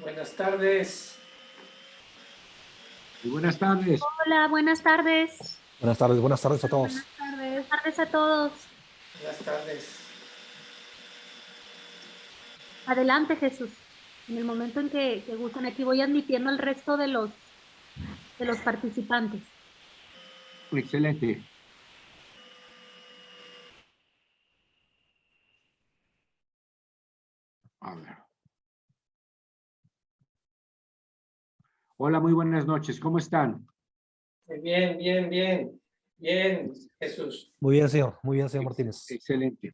Buenas tardes. Muy buenas tardes. Hola, buenas tardes. Buenas tardes a todos. Buenas tardes a todos. Buenas tardes. Adelante, Jesús. En el momento en que gusten, aquí voy admitiendo al resto de los participantes. Excelente. A ver. Hola, muy buenas noches. ¿Cómo están? Bien, bien, bien. Bien, Jesús. Muy bien, señor. Muy bien, señor Martínez. Excelente.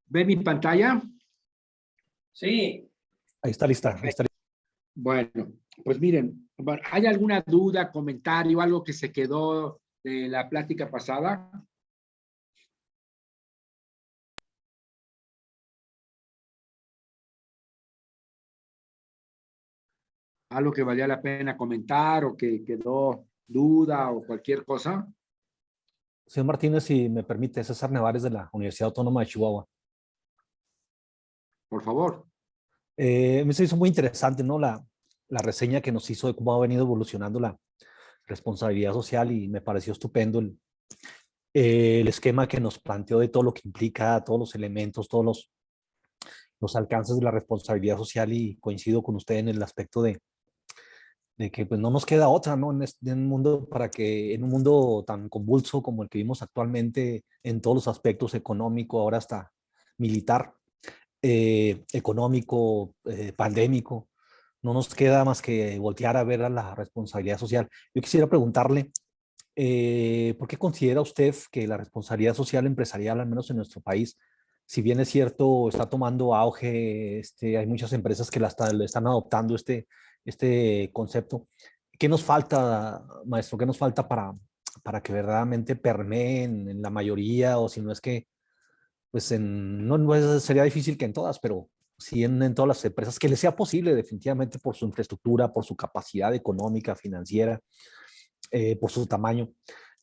¿Ve mi pantalla? Sí. Ahí está lista. Ahí está lista. Bueno, pues miren, ¿hay alguna duda, comentario, algo que se quedó de la plática pasada? ¿Algo que valía la pena comentar o que quedó duda o cualquier cosa? Señor Martínez, si me permite, César Nevares de la Universidad Autónoma de Chihuahua. Por favor. Me se hizo muy interesante, ¿no? La reseña que nos hizo de cómo ha venido evolucionando la responsabilidad social y me pareció estupendo el esquema que nos planteó de todo lo que implica, todos los elementos, todos los alcances de la responsabilidad social y coincido con usted en el aspecto de que pues no nos queda otra, ¿no? En un mundo en un mundo tan convulso como el que vivimos actualmente en todos los aspectos económico, ahora hasta militar, económico, pandémico, no nos queda más que voltear a ver a la responsabilidad social. Yo quisiera preguntarle, ¿por qué considera usted que la responsabilidad social empresarial, al menos en nuestro país, si bien es cierto, está tomando auge, hay muchas empresas que le están adoptando este concepto? ¿Qué nos falta, maestro? ¿Qué nos falta para que verdaderamente permeen en la mayoría? O si no es que, pues sería difícil que en todas, pero sí en todas las empresas, que les sea posible definitivamente por su infraestructura, por su capacidad económica, financiera, por su tamaño.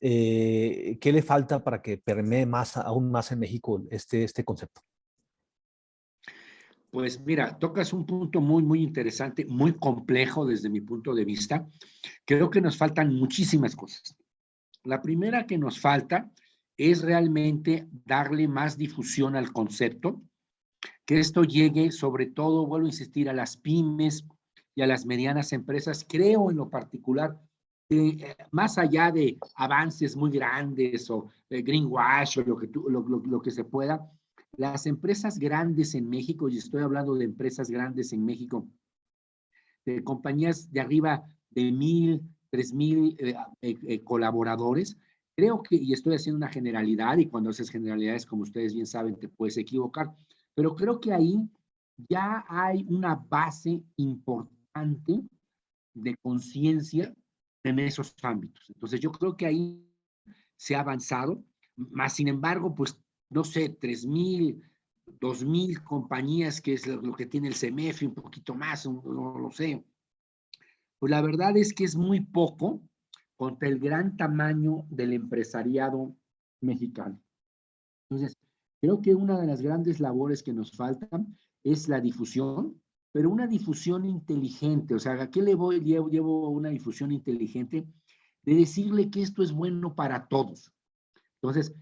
¿Qué le falta para que permee aún más en México este concepto? Pues mira, tocas un punto muy, muy interesante, muy complejo desde mi punto de vista. Creo que nos faltan muchísimas cosas. La primera que nos falta es realmente darle más difusión al concepto, que esto llegue sobre todo, vuelvo a insistir, a las pymes y a las medianas empresas. Creo en lo particular que más allá de avances muy grandes o greenwash o lo que se pueda, las empresas grandes en México, y estoy hablando de empresas grandes en México, de compañías de arriba de 1,000, 3,000 colaboradores, creo que, y estoy haciendo una generalidad, y cuando haces generalidades, como ustedes bien saben, te puedes equivocar, pero creo que ahí ya hay una base importante de conciencia en esos ámbitos. Entonces, yo creo que ahí se ha avanzado, más sin embargo, pues, no sé, 3,000, 2,000 compañías, que es lo que tiene el CEMEFI, un poquito más, no lo sé. Pues la verdad es que es muy poco contra el gran tamaño del empresariado mexicano. Entonces, creo que una de las grandes labores que nos faltan es la difusión, pero una difusión inteligente. O sea, ¿a qué llevo una difusión inteligente? De decirle que esto es bueno para todos. Entonces,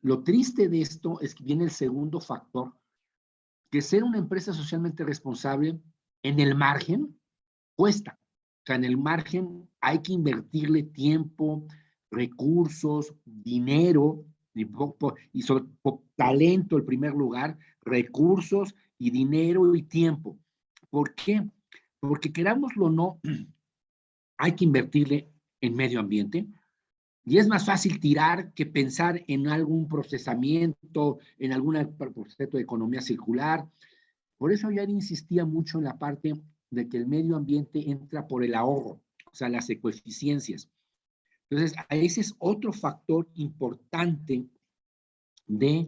lo triste de esto es que viene el segundo factor, que ser una empresa socialmente responsable en el margen cuesta. O sea, en el margen hay que invertirle tiempo, recursos, dinero y sobre talento en primer lugar, recursos y dinero y tiempo. ¿Por qué? Porque querámoslo o no, hay que invertirle en medio ambiente. Y es más fácil tirar que pensar en algún procesamiento, en algún proceso de economía circular. Por eso yo insistía mucho en la parte de que el medio ambiente entra por el ahorro, o sea, las ecoeficiencias. Entonces, ese es otro factor importante de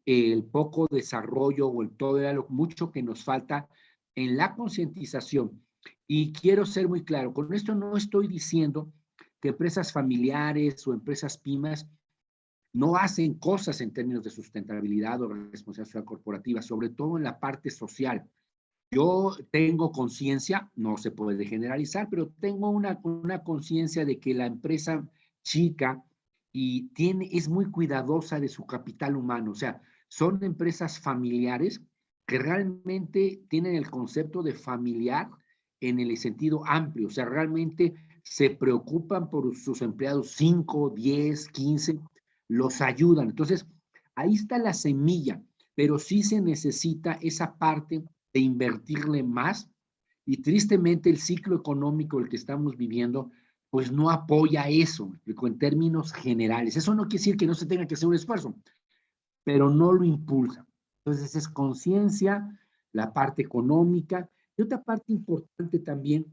el poco desarrollo o el todo lo mucho que nos falta en la concientización. Y quiero ser muy claro, con esto no estoy diciendo que empresas familiares o empresas pymes no hacen cosas en términos de sustentabilidad o responsabilidad social corporativa, sobre todo en la parte social. Yo tengo conciencia, no se puede generalizar, pero tengo una conciencia de que la empresa chica es muy cuidadosa de su capital humano. O sea, son empresas familiares que realmente tienen el concepto de familiar en el sentido amplio. O sea, realmente se preocupan por sus empleados 5, 10, 15, los ayudan. Entonces, ahí está la semilla, pero sí se necesita esa parte de invertirle más, y tristemente el ciclo económico el que estamos viviendo pues no apoya eso, en términos generales. Eso no quiere decir que no se tenga que hacer un esfuerzo, pero no lo impulsa. Entonces es conciencia, la parte económica, y otra parte importante también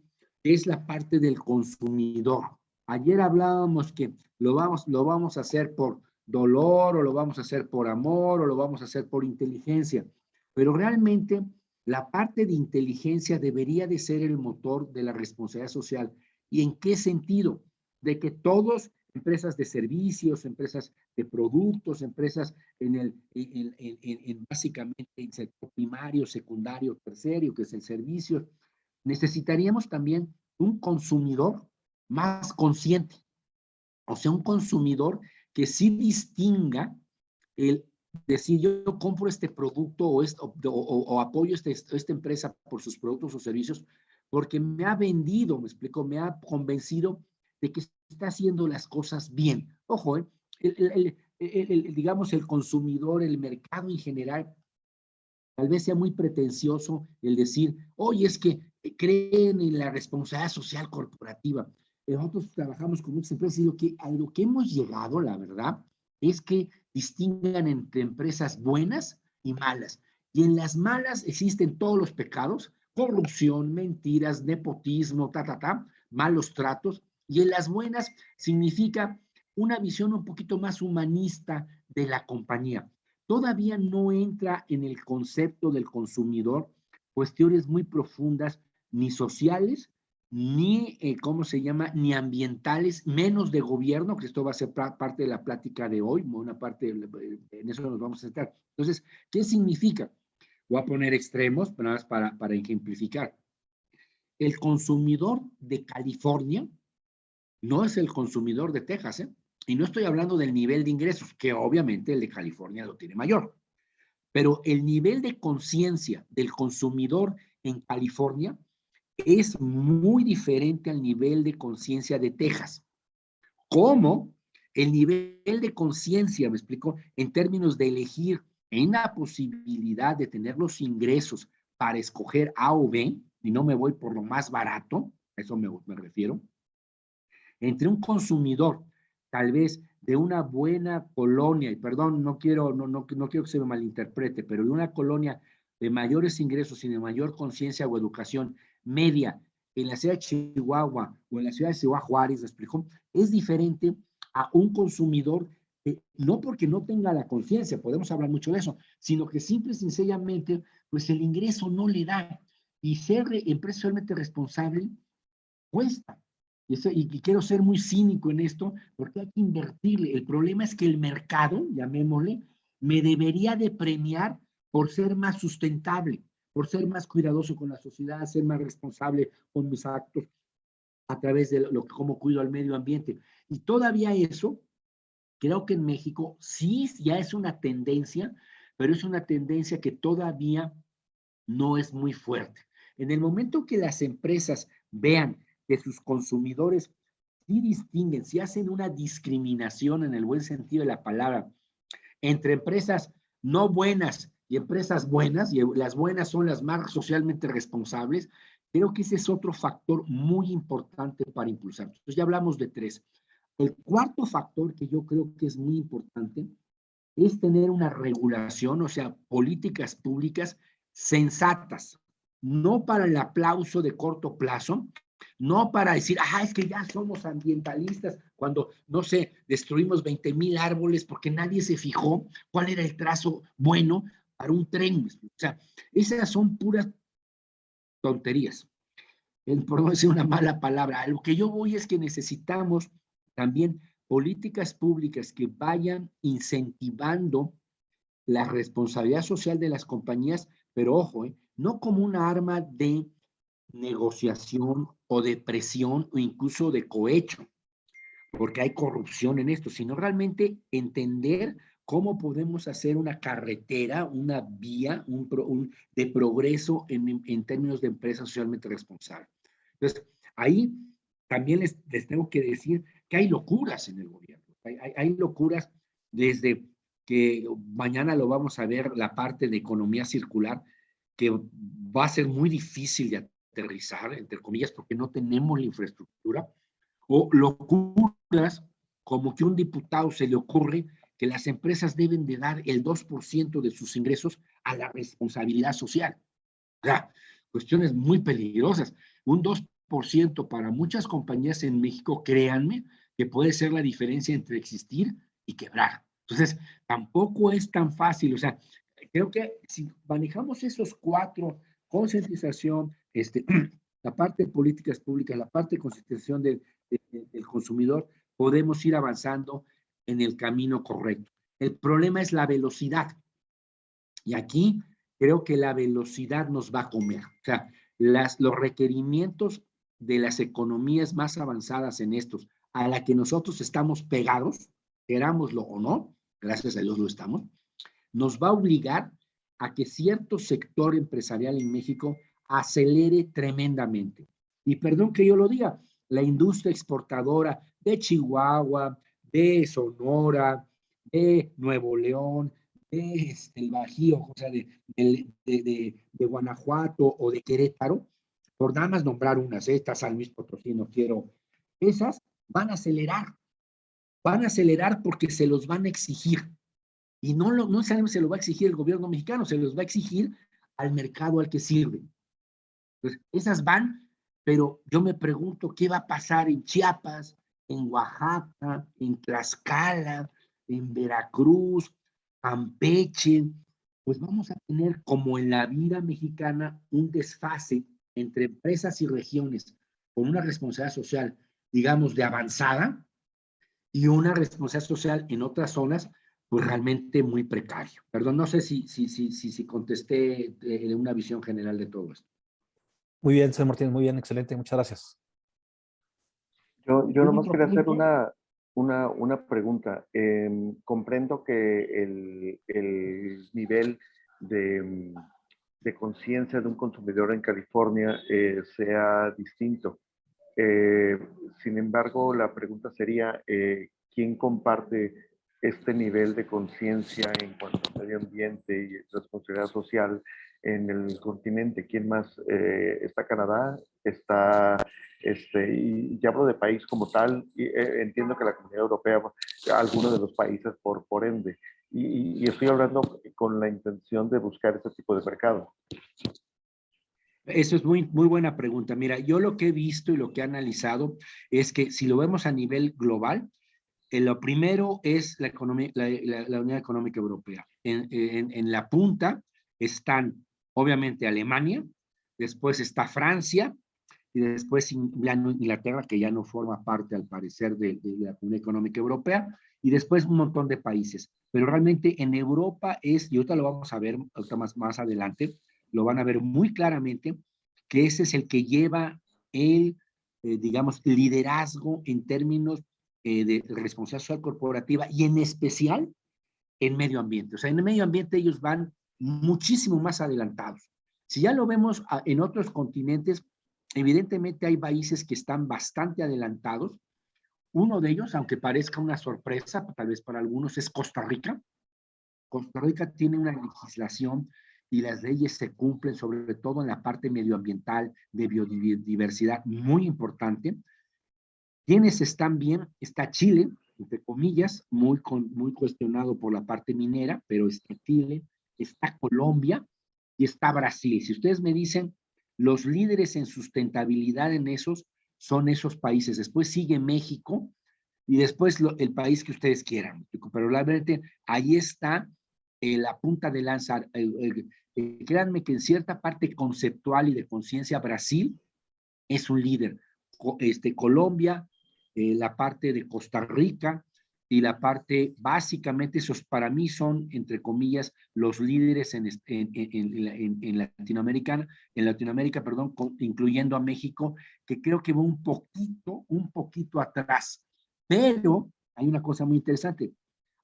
es la parte del consumidor. Ayer hablábamos que lo vamos a hacer por dolor, o lo vamos a hacer por amor, o lo vamos a hacer por inteligencia, pero realmente la parte de inteligencia debería de ser el motor de la responsabilidad social. ¿Y en qué sentido? De que todos, empresas de servicios, empresas de productos, empresas básicamente en sector primario, secundario, terciario, que es el servicio, necesitaríamos también un consumidor más consciente. O sea, un consumidor que sí distinga el decir, yo compro este producto o apoyo esta empresa por sus productos o servicios porque me ha vendido, me explico, me ha convencido de que está haciendo las cosas bien. Ojo, digamos, el consumidor, el mercado en general, tal vez sea muy pretencioso el decir, oye, es que creen en la responsabilidad social corporativa. Nosotros trabajamos con muchas empresas y digo que a lo que hemos llegado, la verdad, es que distingan entre empresas buenas y malas. Y en las malas existen todos los pecados, corrupción, mentiras, nepotismo, malos tratos. Y en las buenas significa una visión un poquito más humanista de la compañía. Todavía no entra en el concepto del consumidor cuestiones muy profundas, ni sociales, ni, ¿cómo se llama?, ni ambientales, menos de gobierno, que esto va a ser parte de la plática de hoy, una parte, en eso nos vamos a centrar. Entonces, ¿qué significa? Voy a poner extremos, nada más para ejemplificar. El consumidor de California no es el consumidor de Texas, ¿eh? Y no estoy hablando del nivel de ingresos, que obviamente el de California lo tiene mayor. Pero el nivel de conciencia del consumidor en California es muy diferente al nivel de conciencia de Texas. ¿Cómo? El nivel de conciencia, me explico, en términos de elegir en la posibilidad de tener los ingresos para escoger A o B, y no me voy por lo más barato, a eso me refiero, entre un consumidor, tal vez de una buena colonia, y perdón, no quiero que se me malinterprete, pero de una colonia de mayores ingresos y de mayor conciencia o educación media en la ciudad de Chihuahua o en la ciudad de Ciudad Juárez, ¿me explico? Es diferente a un consumidor no porque no tenga la conciencia, podemos hablar mucho de eso, sino que simple y sencillamente, pues el ingreso no le da. Y ser empresarialmente responsable cuesta. Y quiero ser muy cínico en esto, porque hay que invertirle. El problema es que el mercado, llamémosle, me debería de premiar por ser más sustentable, por ser más cuidadoso con la sociedad, ser más responsable con mis actos a través de cómo cuido al medio ambiente. Y todavía eso, creo que en México sí ya es una tendencia, pero es una tendencia que todavía no es muy fuerte. En el momento que las empresas vean que sus consumidores sí distinguen, si hacen una discriminación en el buen sentido de la palabra, entre empresas no buenas y empresas buenas, y las buenas son las más socialmente responsables, creo que ese es otro factor muy importante para impulsar. Entonces ya hablamos de 3. El cuarto factor que yo creo que es muy importante es tener una regulación, o sea, políticas públicas sensatas, no para el aplauso de corto plazo, No para decir, es que ya somos ambientalistas, cuando, no sé, destruimos 20,000 árboles porque nadie se fijó cuál era el trazo bueno para un tren. O sea, esas son puras tonterías, por no decir una mala palabra. A lo que yo voy es que necesitamos también políticas públicas que vayan incentivando la responsabilidad social de las compañías, pero ojo, no como una arma de negociación o de presión o incluso de cohecho, porque hay corrupción en esto, sino realmente entender cómo podemos hacer una carretera, una vía de progreso en términos de empresa socialmente responsable. Entonces, ahí también les tengo que decir que hay locuras en el gobierno. Hay locuras desde que mañana lo vamos a ver, la parte de economía circular, que va a ser muy difícil de aterrizar, entre comillas, porque no tenemos la infraestructura, o locuras como que a un diputado se le ocurre que las empresas deben de dar el 2% de sus ingresos a la responsabilidad social. O sea, cuestiones muy peligrosas. Un 2% para muchas compañías en México, créanme, que puede ser la diferencia entre existir y quebrar. Entonces, tampoco es tan fácil. O sea, creo que si manejamos esos 4, concientización, la parte de políticas públicas, la parte de concientización del consumidor, podemos ir avanzando en el camino correcto. El problema es la velocidad. Y aquí creo que la velocidad nos va a comer. O sea, los requerimientos de las economías más avanzadas en estos, a la que nosotros estamos pegados, querámoslo o no, gracias a Dios lo estamos, nos va a obligar a que cierto sector empresarial en México acelere tremendamente. Y perdón que yo lo diga, la industria exportadora de Chihuahua, de Sonora, de Nuevo León, de el Bajío, o sea, de Guanajuato o de Querétaro, por nada más nombrar unas, estas San Luis Potosí, no quiero, esas van a acelerar porque se los van a exigir. Y no solamente se lo va a exigir el gobierno mexicano, se los va a exigir al mercado al que sirven. Entonces, esas van, pero yo me pregunto qué va a pasar en Chiapas, en Oaxaca, en Tlaxcala, en Veracruz, Campeche. Pues vamos a tener, como en la vida mexicana, un desfase entre empresas y regiones con una responsabilidad social, digamos, de avanzada, y una responsabilidad social en otras zonas, pues realmente muy precario. Perdón, no sé si contesté una visión general de todo esto. Muy bien, señor Martínez, muy bien, excelente, muchas gracias. Yo nomás quería hacer una pregunta. Comprendo que el nivel de conciencia de un consumidor en California sea distinto. Sin embargo, la pregunta sería, ¿quién comparte este nivel de conciencia en cuanto a medio ambiente y responsabilidad social en el continente? ¿Quién más? ¿Está Canadá? Y ya hablo de país como tal, y, entiendo que la Comunidad Europea, algunos de los países por ende, y estoy hablando con la intención de buscar ese tipo de mercado. Eso es muy buena pregunta. Mira, yo lo que he visto y lo que he analizado es que si lo vemos a nivel global, lo primero es la Unión Económica Europea. En la punta están, obviamente, Alemania, después está Francia, y después Inglaterra, que ya no forma parte, al parecer, de la Unión Económica Europea, y después un montón de países. Pero realmente en Europa y ahorita lo vamos a ver más adelante, lo van a ver muy claramente, que ese es el que lleva digamos, liderazgo en términos de responsabilidad social corporativa y en especial en medio ambiente. O sea, en el medio ambiente ellos van muchísimo más adelantados. Si ya lo vemos en otros continentes, evidentemente hay países que están bastante adelantados. Uno de ellos, aunque parezca una sorpresa, tal vez para algunos, es Costa Rica. Costa Rica tiene una legislación y las leyes se cumplen, sobre todo en la parte medioambiental de biodiversidad, muy importante. ¿Quiénes están bien? Está Chile, entre comillas, muy cuestionado por la parte minera, pero está Chile, está Colombia y está Brasil. Si ustedes me dicen Los líderes en sustentabilidad en esos son esos países. Después sigue México y después el país que ustedes quieran. Pero la verdad, ahí está la punta de lanza. Créanme que en cierta parte conceptual y de conciencia, Brasil es un líder. Colombia, la parte de Costa Rica y la parte, básicamente, esos para mí son, entre comillas, los líderes en Latinoamérica, perdón, incluyendo a México, que creo que va un poquito atrás. Pero hay una cosa muy interesante.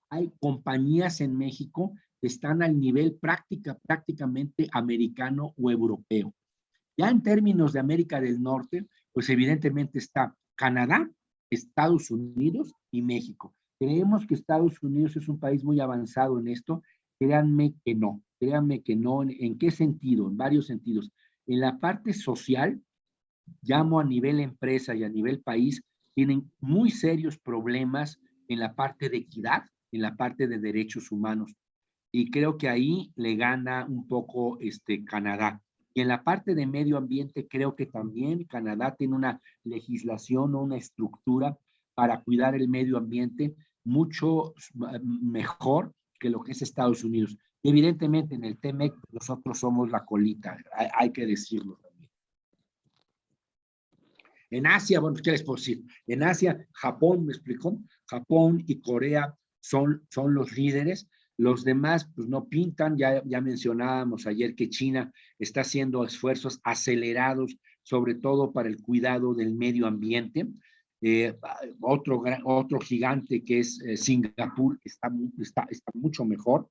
Hay compañías en México que están al nivel prácticamente americano o europeo. Ya en términos de América del Norte, pues evidentemente está Canadá, Estados Unidos y México. Creemos que Estados Unidos es un país muy avanzado en esto. Créanme que no. ¿En qué sentido? En varios sentidos. En la parte social, llamo a nivel empresa y a nivel país, tienen muy serios problemas en la parte de equidad, en la parte de derechos humanos. Y creo que ahí le gana un poco Canadá. Y en la parte de medio ambiente, creo que también Canadá tiene una legislación o una estructura para cuidar el medio ambiente mucho mejor que lo que es Estados Unidos. Evidentemente, en el TMEC nosotros somos la colita, hay que decirlo también. En Asia, bueno, ¿qué les puedo decir? En Asia, Japón, ¿me explicó? Japón y Corea son los líderes. Los demás, pues no pintan. Ya mencionábamos ayer que China está haciendo esfuerzos acelerados, sobre todo para el cuidado del medio ambiente. Otro gigante que es Singapur está mucho mejor.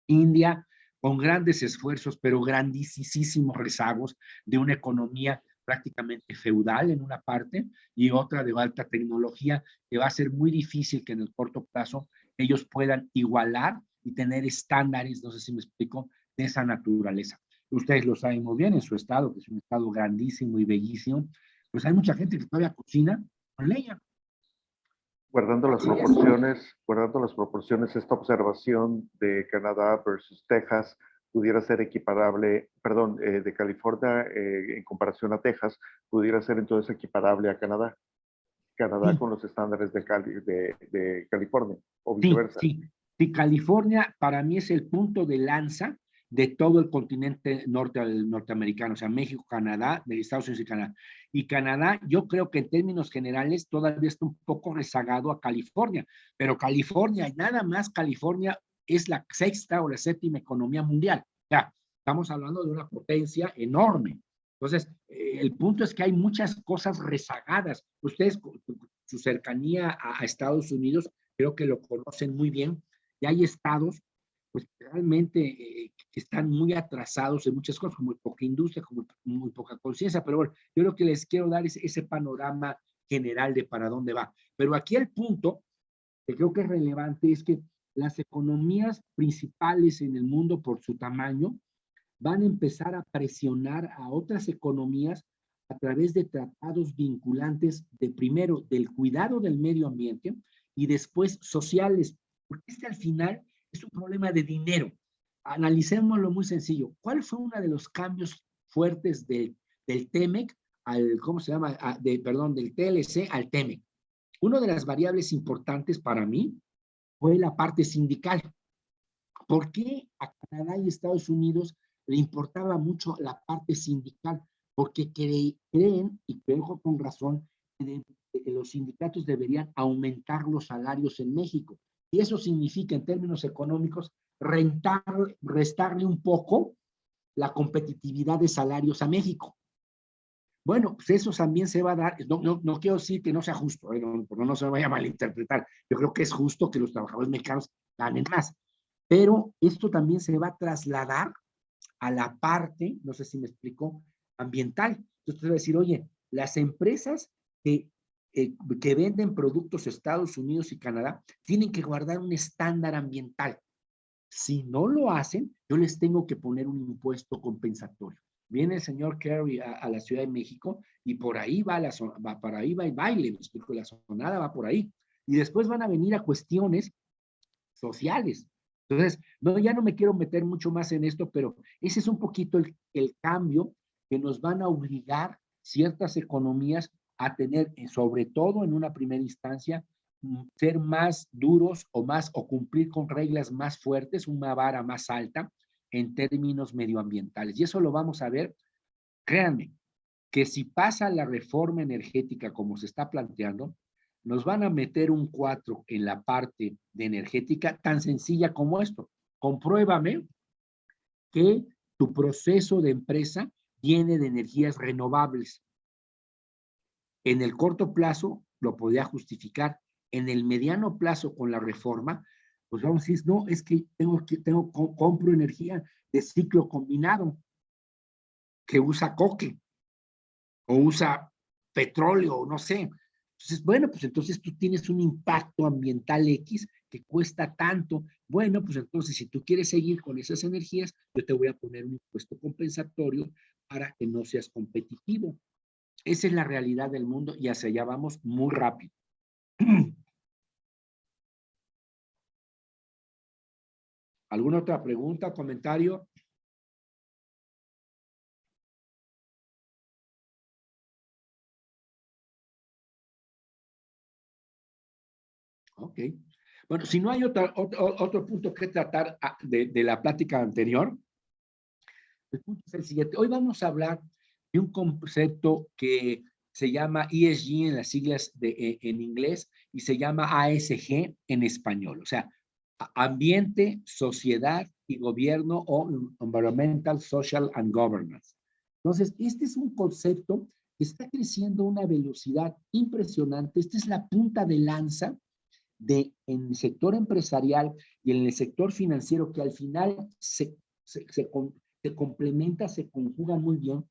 India, con grandes esfuerzos, pero grandísimos rezagos de una economía prácticamente feudal en una parte y otra de alta tecnología, que va a ser muy difícil que en el corto plazo ellos puedan igualar y tener estándares, no sé si me explico, de esa naturaleza. Ustedes lo saben muy bien, en su estado, que es un estado grandísimo y bellísimo, pues hay mucha gente que todavía cocina con leña. Guardando las proporciones, esta observación de Canadá versus Texas pudiera ser equiparable, perdón, de California en comparación a Texas, pudiera ser entonces equiparable a Canadá. Canadá con los estándares de California, o viceversa. Sí, California para mí es el punto de lanza de todo el continente norteamericano, o sea, México, Canadá, de Estados Unidos y Canadá. Y Canadá, yo creo que en términos generales todavía está un poco rezagado a California, pero California, y nada más California, es la sexta o la séptima economía mundial. O sea, estamos hablando de una potencia enorme. Entonces, el punto es que hay muchas cosas rezagadas. Ustedes, su cercanía a Estados Unidos, creo que lo conocen muy bien, y hay estados pues realmente que están muy atrasados en muchas cosas, con muy poca industria, con muy poca conciencia, pero bueno, yo lo que les quiero dar es ese panorama general de para dónde va. Pero aquí el punto que creo que es relevante es que las economías principales en el mundo por su tamaño van a empezar a presionar a otras economías a través de tratados vinculantes de primero del cuidado del medio ambiente y después sociales, porque al final es un problema de dinero. Analicémoslo muy sencillo. ¿Cuál fue uno de los cambios fuertes del TEMEC al, ¿cómo se llama? Del TLC al TEMEC. Una de las variables importantes para mí fue la parte sindical. ¿Por qué a Canadá y Estados Unidos le importaba mucho la parte sindical? Porque creen, y creo con razón, que los sindicatos deberían aumentar los salarios en México. Y eso significa, en términos económicos, restarle un poco la competitividad de salarios a México. Bueno, pues eso también se va a dar, no quiero decir que no sea justo, no se me vaya a malinterpretar, yo creo que es justo que los trabajadores mexicanos ganen más, pero esto también se va a trasladar a la parte, no sé si me explico, ambiental. Entonces, voy a decir, oye, las empresas que venden productos a Estados Unidos y Canadá tienen que guardar un estándar ambiental. Si no lo hacen, yo les tengo que poner un impuesto compensatorio. Viene el señor Kerry a la Ciudad de México y por ahí va el baile, me explico, la sonada va por ahí. Y después van a venir a cuestiones sociales. Entonces, ya no me quiero meter mucho más en esto, pero ese es un poquito el cambio que nos van a obligar ciertas economías a tener, sobre todo en una primera instancia, ser más duros o cumplir con reglas más fuertes, una vara más alta en términos medioambientales. Y eso lo vamos a ver, créanme, que si pasa la reforma energética como se está planteando, nos van a meter un 4 en la parte de energética tan sencilla como esto. Compruébame que tu proceso de empresa viene de energías renovables. En el corto plazo lo podía justificar. En el mediano plazo con la reforma, pues vamos a decir, no, es que compro energía de ciclo combinado que usa coque o usa petróleo, no sé. Entonces, bueno, pues entonces tú tienes un impacto ambiental X que cuesta tanto. Bueno, pues entonces si tú quieres seguir con esas energías, yo te voy a poner un impuesto compensatorio para que no seas competitivo. Esa es la realidad del mundo y hacia allá vamos muy rápido. ¿Alguna otra pregunta o comentario? Ok. Bueno, si no hay otro punto que tratar de la plática anterior, el punto es el siguiente. Hoy vamos a hablar de un concepto que se llama ESG en las siglas en inglés y se llama ASG en español. O sea, ambiente, sociedad y gobierno o environmental, social and governance. Entonces, este es un concepto que está creciendo a una velocidad impresionante. Esta es la punta de lanza en el sector empresarial y en el sector financiero que al final se complementa, se conjuga muy bien.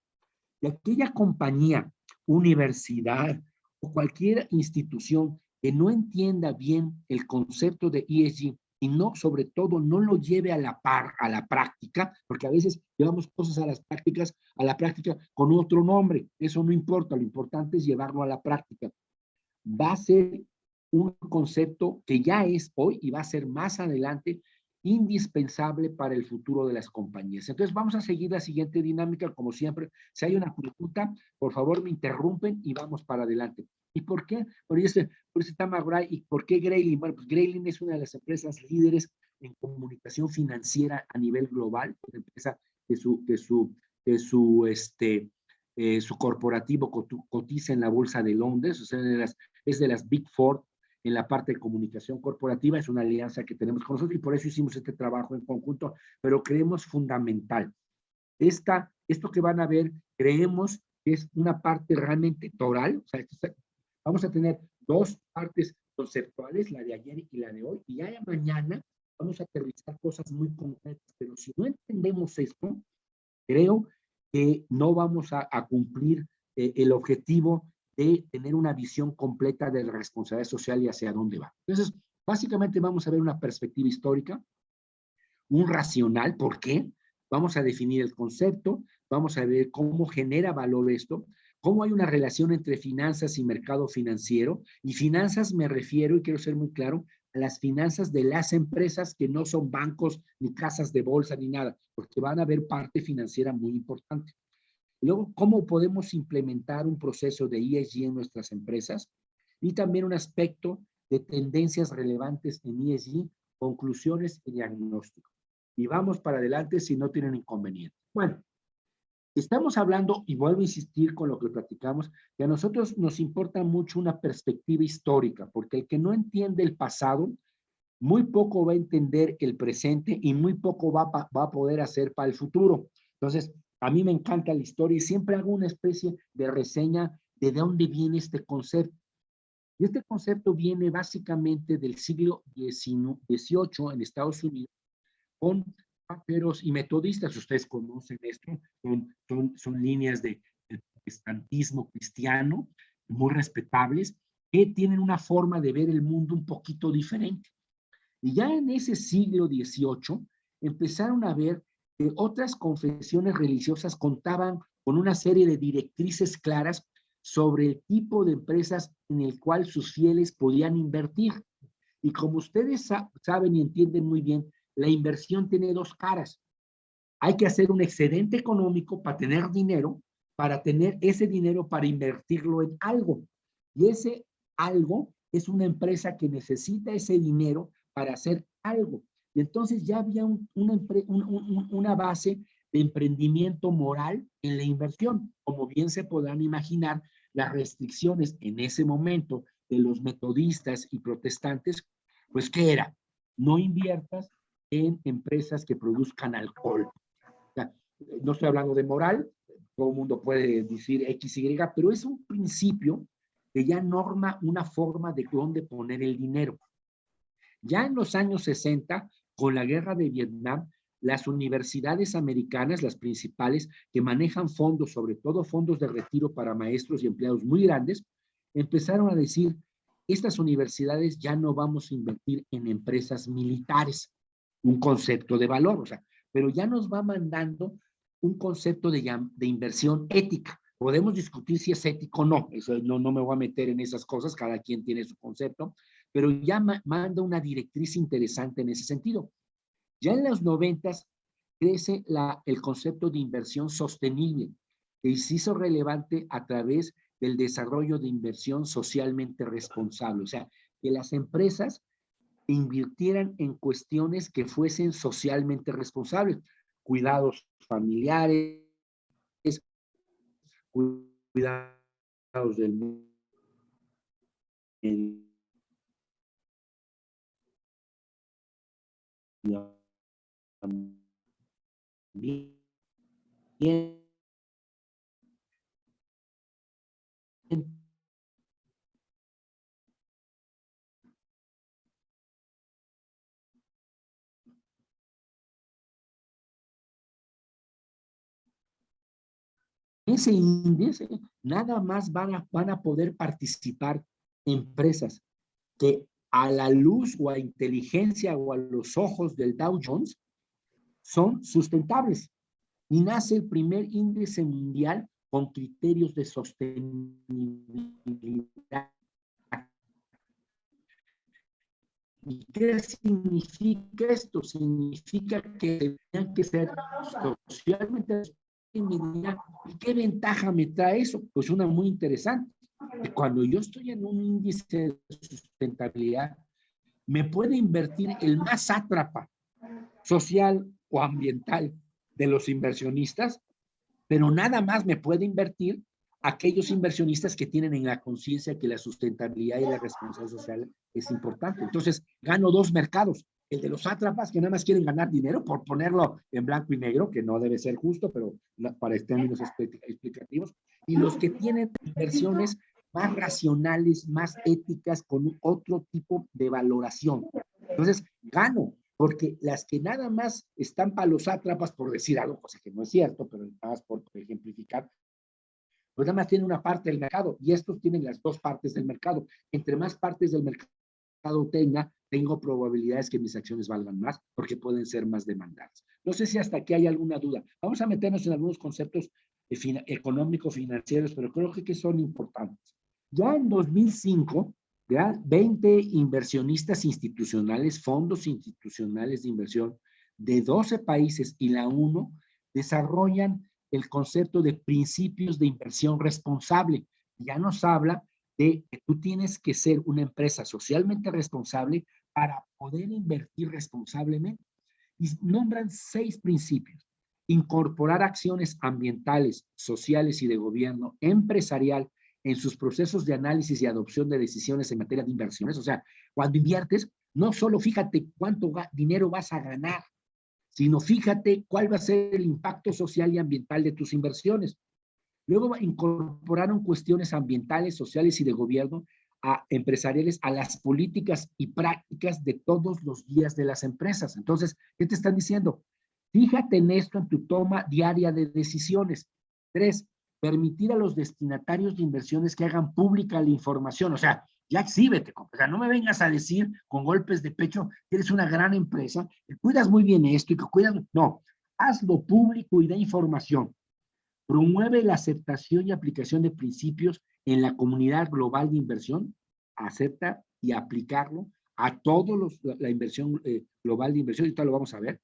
De aquella compañía, universidad o cualquier institución que no entienda bien el concepto de ESG y no, sobre todo, no lo lleve a la práctica, porque a veces llevamos cosas a la práctica con otro nombre. Eso no importa, lo importante es llevarlo a la práctica. Va a ser un concepto que ya es hoy y va a ser más adelante indispensable para el futuro de las compañías. Entonces vamos a seguir la siguiente dinámica, como siempre. Si hay una pregunta, por favor me interrumpen y vamos para adelante. ¿Y por qué? Por eso está McGrath. ¿Y por qué Graylin? Bueno, pues Graylin es una de las empresas líderes en comunicación financiera a nivel global, una empresa su corporativo cotiza en la bolsa de Londres, o sea, es de las Big Four en la parte de comunicación corporativa, es una alianza que tenemos con nosotros y por eso hicimos este trabajo en conjunto, pero creemos fundamental. Esto que van a ver, creemos que es una parte realmente toral, o sea, vamos a tener dos partes conceptuales, la de ayer y la de hoy, y ya de mañana vamos a aterrizar cosas muy concretas, pero si no entendemos esto, creo que no vamos a cumplir el objetivo de tener una visión completa de la responsabilidad social y hacia dónde va. Entonces, básicamente vamos a ver una perspectiva histórica, un racional, ¿por qué? Vamos a definir el concepto, vamos a ver cómo genera valor esto, cómo hay una relación entre finanzas y mercado financiero, y finanzas me refiero, y quiero ser muy claro, a las finanzas de las empresas que no son bancos, ni casas de bolsa, ni nada, porque van a haber parte financiera muy importante. Luego, ¿cómo podemos implementar un proceso de ESG en nuestras empresas? Y también un aspecto de tendencias relevantes en ESG, conclusiones y diagnóstico. Y vamos para adelante si no tienen inconveniente. Bueno, estamos hablando, y vuelvo a insistir con lo que platicamos, que a nosotros nos importa mucho una perspectiva histórica, porque el que no entiende el pasado, muy poco va a entender el presente y muy poco va a poder hacer para el futuro. Entonces, a mí me encanta la historia y siempre hago una especie de reseña de dónde viene este concepto. Y este concepto viene básicamente del siglo XVIII en Estados Unidos con paperos y metodistas. Ustedes conocen esto, son líneas del protestantismo cristiano muy respetables que tienen una forma de ver el mundo un poquito diferente. Y ya en ese siglo XVIII empezaron a ver que otras confesiones religiosas contaban con una serie de directrices claras sobre el tipo de empresas en el cual sus fieles podían invertir. Y como ustedes saben y entienden muy bien, la inversión tiene dos caras. Hay que hacer un excedente económico para tener dinero para tener ese dinero para invertirlo en algo. Y ese algo es una empresa que necesita ese dinero para hacer algo. Y entonces ya había una base de emprendimiento moral en la inversión. Como bien se podrán imaginar, las restricciones en ese momento de los metodistas y protestantes, pues ¿qué era? No inviertas en empresas que produzcan alcohol. O sea, no estoy hablando de moral, todo el mundo puede decir X, Y, pero es un principio que ya norma una forma de dónde poner el dinero. Ya en los años 60, con la guerra de Vietnam, las universidades americanas, las principales, que manejan fondos, sobre todo fondos de retiro para maestros y empleados muy grandes, empezaron a decir, estas universidades ya no vamos a invertir en empresas militares, un concepto de valor, o sea, pero ya nos va mandando un concepto de inversión ética. Podemos discutir si es ético o no, eso no me voy a meter en esas cosas, cada quien tiene su concepto, pero ya manda una directriz interesante en ese sentido. Ya en los 90 crece el concepto de inversión sostenible, que se hizo relevante a través del desarrollo de inversión socialmente responsable, o sea, que las empresas invirtieran en cuestiones que fuesen socialmente responsables, cuidados familiares, cuidados del medio ambiente. Ese índice, nada más van a poder participar empresas que a la luz o a inteligencia o a los ojos del Dow Jones son sustentables. Y nace el primer índice mundial con criterios de sostenibilidad. ¿Y qué significa esto? Significa que tenían que ser socialmente. ¿Y qué ventaja me trae eso? Pues una muy interesante. Que cuando yo estoy en un índice de sustentabilidad, me puede invertir el más sátrapa social o ambiental de los inversionistas, pero nada más me puede invertir aquellos inversionistas que tienen en la conciencia que la sustentabilidad y la responsabilidad social es importante. Entonces, gano dos mercados. El de los sátrapas que nada más quieren ganar dinero, por ponerlo en blanco y negro, que no debe ser justo, pero para términos explicativos, y los que tienen inversiones más racionales, más éticas, con otro tipo de valoración. Entonces, gano, porque las que nada más están para los sátrapas, por decir algo, cosa que no es cierto, pero nada más por ejemplificar, pues nada más tienen una parte del mercado, y estos tienen las dos partes del mercado. Entre más partes del mercado tengo probabilidades que mis acciones valgan más, porque pueden ser más demandadas. No sé si hasta aquí hay alguna duda. Vamos a meternos en algunos conceptos económico-financieros, pero creo que son importantes. Ya en 2005, ya 20 inversionistas institucionales, fondos institucionales de inversión de 12 países y la ONU desarrollan el concepto de principios de inversión responsable. Ya nos habla de que tú tienes que ser una empresa socialmente responsable para poder invertir responsablemente. Y nombran 6 principios. Incorporar acciones ambientales, sociales y de gobierno empresarial en sus procesos de análisis y adopción de decisiones en materia de inversiones. O sea, cuando inviertes, no solo fíjate cuánto dinero vas a ganar, sino fíjate cuál va a ser el impacto social y ambiental de tus inversiones. Luego incorporaron cuestiones ambientales, sociales y de gobierno empresariales a las políticas y prácticas de todos los días de las empresas. Entonces, ¿qué te están diciendo? Fíjate en esto en tu toma diaria de decisiones. 3, permitir a los destinatarios de inversiones que hagan pública la información. O sea, ya exhíbete. O sea, no me vengas a decir con golpes de pecho que eres una gran empresa, que cuidas muy bien esto y que cuidas... No, hazlo público y da información. Promueve la aceptación y aplicación de principios en la comunidad global de inversión, acepta y aplicarlo a todos la inversión global de inversión, y ahorita lo vamos a ver.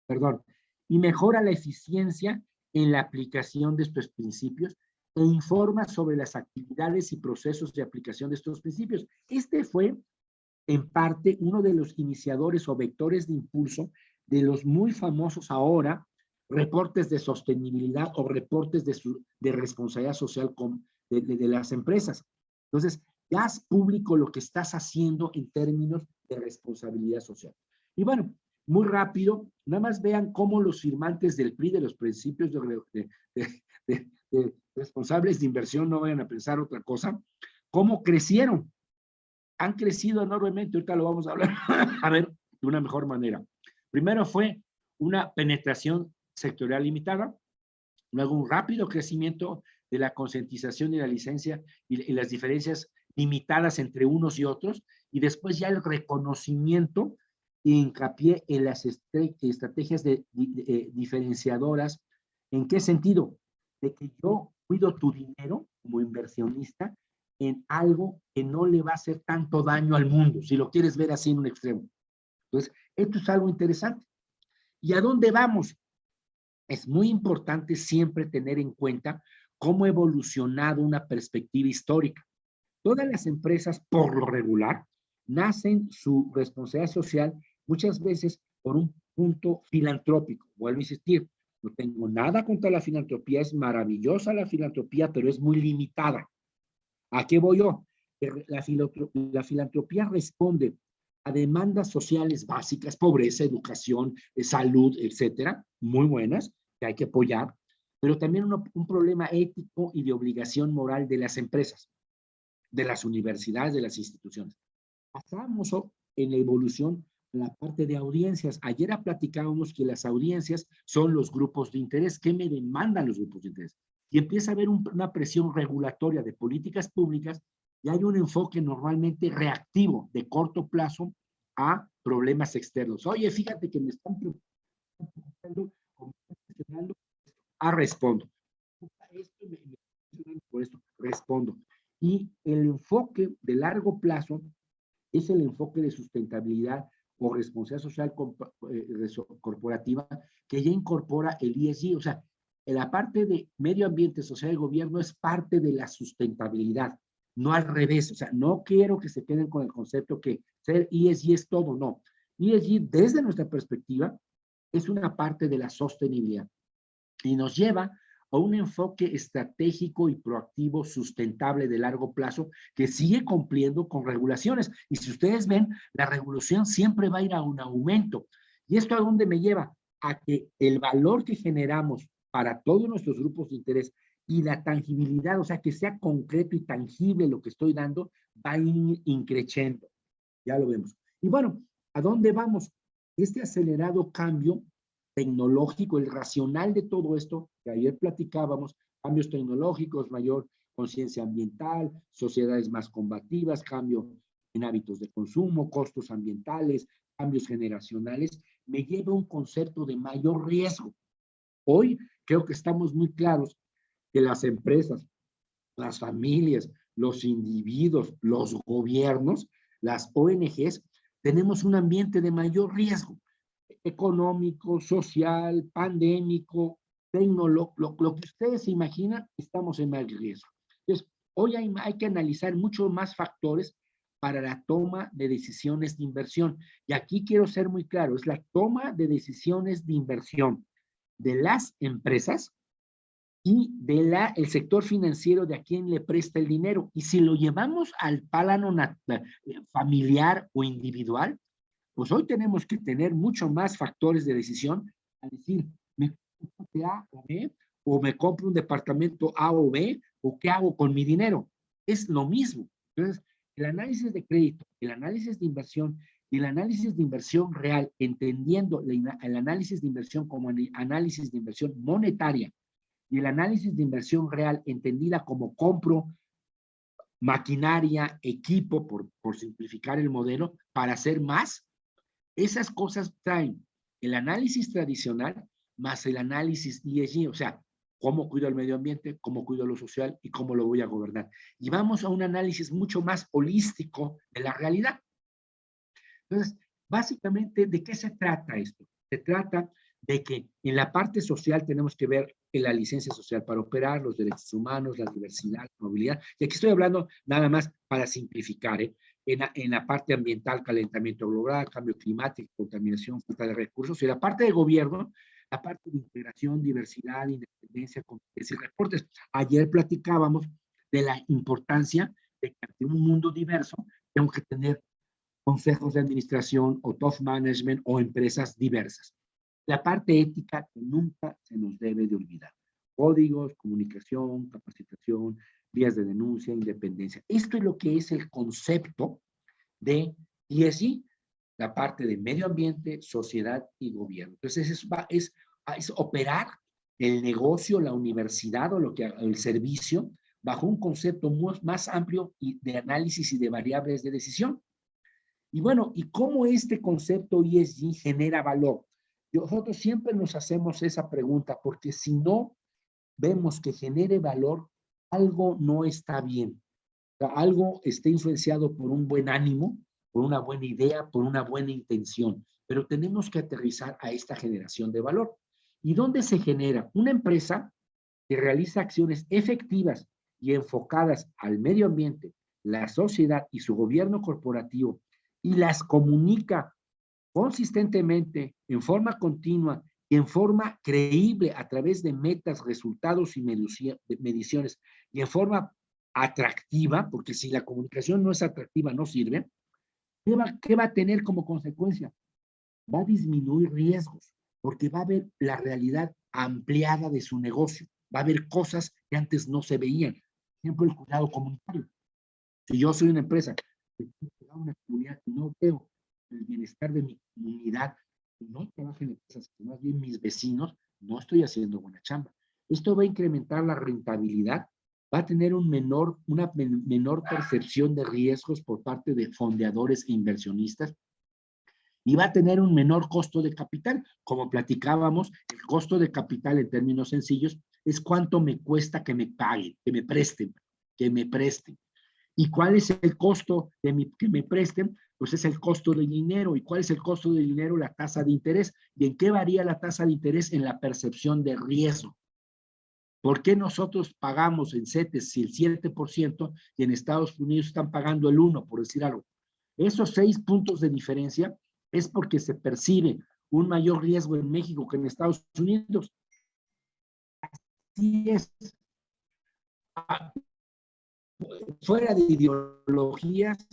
Perdón. Y mejora la eficiencia en la aplicación de estos principios e informa sobre las actividades y procesos de aplicación de estos principios. Este fue, en parte, uno de los iniciadores o vectores de impulso de los muy famosos ahora reportes de sostenibilidad o reportes de responsabilidad social de las empresas. Entonces, ya es público lo que estás haciendo en términos de responsabilidad social. Y bueno, muy rápido, nada más vean cómo los firmantes del PRI, de los principios de responsables de inversión, no vayan a pensar otra cosa, cómo crecieron. Han crecido enormemente, ahorita lo vamos a hablar, a ver, de una mejor manera. Primero fue una penetración sectorial limitada, luego un rápido crecimiento de la concientización y la licencia y las diferencias limitadas entre unos y otros, y después ya el reconocimiento e hincapié en las estrategias diferenciadoras. ¿En qué sentido? De que yo cuido tu dinero como inversionista en algo que no le va a hacer tanto daño al mundo, si lo quieres ver así en un extremo. Entonces, esto es algo interesante. ¿Y a dónde vamos? Es muy importante siempre tener en cuenta cómo ha evolucionado una perspectiva histórica. Todas las empresas, por lo regular, nacen su responsabilidad social muchas veces por un punto filantrópico. Vuelvo a insistir, no tengo nada contra la filantropía, es maravillosa la filantropía, pero es muy limitada. ¿A qué voy yo? La filantropía responde a demandas sociales básicas, pobreza, educación, salud, etcétera, muy buenas, que hay que apoyar, pero también un problema ético y de obligación moral de las empresas, de las universidades, de las instituciones. Pasamos en la evolución a la parte de audiencias. Ayer platicábamos que las audiencias son los grupos de interés. ¿Qué me demandan los grupos de interés? Y empieza a haber una presión regulatoria de políticas públicas y hay un enfoque normalmente reactivo de corto plazo a problemas externos. Oye, fíjate que me están preguntando, respondo. Por esto respondo. Y el enfoque de largo plazo es el enfoque de sustentabilidad o responsabilidad social corporativa que ya incorpora el ESG. O sea, en la parte de medio ambiente, social y gobierno es parte de la sustentabilidad, no al revés. O sea, no quiero que se queden con el concepto que ser ESG es todo, no. ESG, desde nuestra perspectiva, es una parte de la sostenibilidad y nos lleva a un enfoque estratégico y proactivo sustentable de largo plazo que sigue cumpliendo con regulaciones. Y si ustedes ven, la regulación siempre va a ir a un aumento. ¿Y esto a dónde me lleva? A que el valor que generamos para todos nuestros grupos de interés y la tangibilidad, o sea, que sea concreto y tangible lo que estoy dando, va a ir increciendo. Ya lo vemos. Y bueno, ¿a dónde vamos? Este acelerado cambio tecnológico, el racional de todo esto, que ayer platicábamos, cambios tecnológicos, mayor conciencia ambiental, sociedades más combativas, cambio en hábitos de consumo, costos ambientales, cambios generacionales, me lleva a un concepto de mayor riesgo. Hoy creo que estamos muy claros que las empresas, las familias, los individuos, los gobiernos, las ONGs, tenemos un ambiente de mayor riesgo económico, social, pandémico, tecnológico, lo que ustedes se imaginan, estamos en más riesgo. Entonces, hoy hay que analizar muchos más factores para la toma de decisiones de inversión. Y aquí quiero ser muy claro, es la toma de decisiones de inversión de las empresas y el sector financiero de a quien le presta el dinero. Y si lo llevamos al plano familiar o individual, pues hoy tenemos que tener mucho más factores de decisión, a decir, ¿me compro A o B? ¿O me compro un departamento A o B? ¿O qué hago con mi dinero? Es lo mismo. Entonces, el análisis de crédito, el análisis de inversión y el análisis de inversión real, entendiendo el análisis de inversión como análisis de inversión monetaria y el análisis de inversión real entendida como compro maquinaria, equipo, por simplificar el modelo, para hacer más. Esas cosas traen el análisis tradicional más el análisis ESG, o sea, cómo cuido el medio ambiente, cómo cuido lo social y cómo lo voy a gobernar. Y vamos a un análisis mucho más holístico de la realidad. Entonces, básicamente, ¿de qué se trata esto? Se trata de que en la parte social tenemos que ver en la licencia social para operar, los derechos humanos, la diversidad, la movilidad. Y aquí estoy hablando nada más para simplificar, en la parte ambiental, calentamiento global, cambio climático, contaminación, falta de recursos, y la parte de gobierno, la parte de integración, diversidad, independencia, competencia y reportes. Ayer platicábamos de la importancia de que ante un mundo diverso tengo que tener consejos de administración o top management o empresas diversas. La parte ética que nunca se nos debe de olvidar. Códigos, comunicación, capacitación, vías de denuncia, independencia. Esto es lo que es el concepto de ESG, la parte de medio ambiente, sociedad y gobierno. Entonces, es operar el negocio, la universidad o el servicio bajo un concepto más amplio de análisis y de variables de decisión. Y bueno, ¿y cómo este concepto ESG genera valor? Nosotros siempre nos hacemos esa pregunta, porque si no vemos que genere valor, algo no está bien. O sea, algo está influenciado por un buen ánimo, por una buena idea, por una buena intención, pero tenemos que aterrizar a esta generación de valor. ¿Y dónde se genera? Una empresa que realiza acciones efectivas y enfocadas al medio ambiente, la sociedad y su gobierno corporativo, y las comunica consistentemente, en forma continua y en forma creíble a través de metas, resultados y mediciones, y en forma atractiva, porque si la comunicación no es atractiva, no sirve, ¿qué va a tener como consecuencia? Va a disminuir riesgos, porque va a ver la realidad ampliada de su negocio, va a haber cosas que antes no se veían. Por ejemplo, el cuidado comunitario. Si yo soy una empresa que cuida una comunidad y no veo el bienestar de mi comunidad, no trabajo en empresas, sino más bien mis vecinos, no estoy haciendo buena chamba. Esto va a incrementar la rentabilidad, va a tener una menor percepción de riesgos por parte de fondeadores e inversionistas, y va a tener un menor costo de capital. Como platicábamos, el costo de capital en términos sencillos es cuánto me cuesta que me paguen, que me presten. ¿Y cuál es el costo que me presten? Pues es el costo del dinero. ¿Y cuál es el costo del dinero? La tasa de interés. ¿Y en qué varía la tasa de interés? En la percepción de riesgo. ¿Por qué nosotros pagamos en CETES el 7% y en Estados Unidos están pagando el 1%, por decir algo? Esos 6 puntos de diferencia es porque se percibe un mayor riesgo en México que en Estados Unidos. Así es. Fuera de ideologías,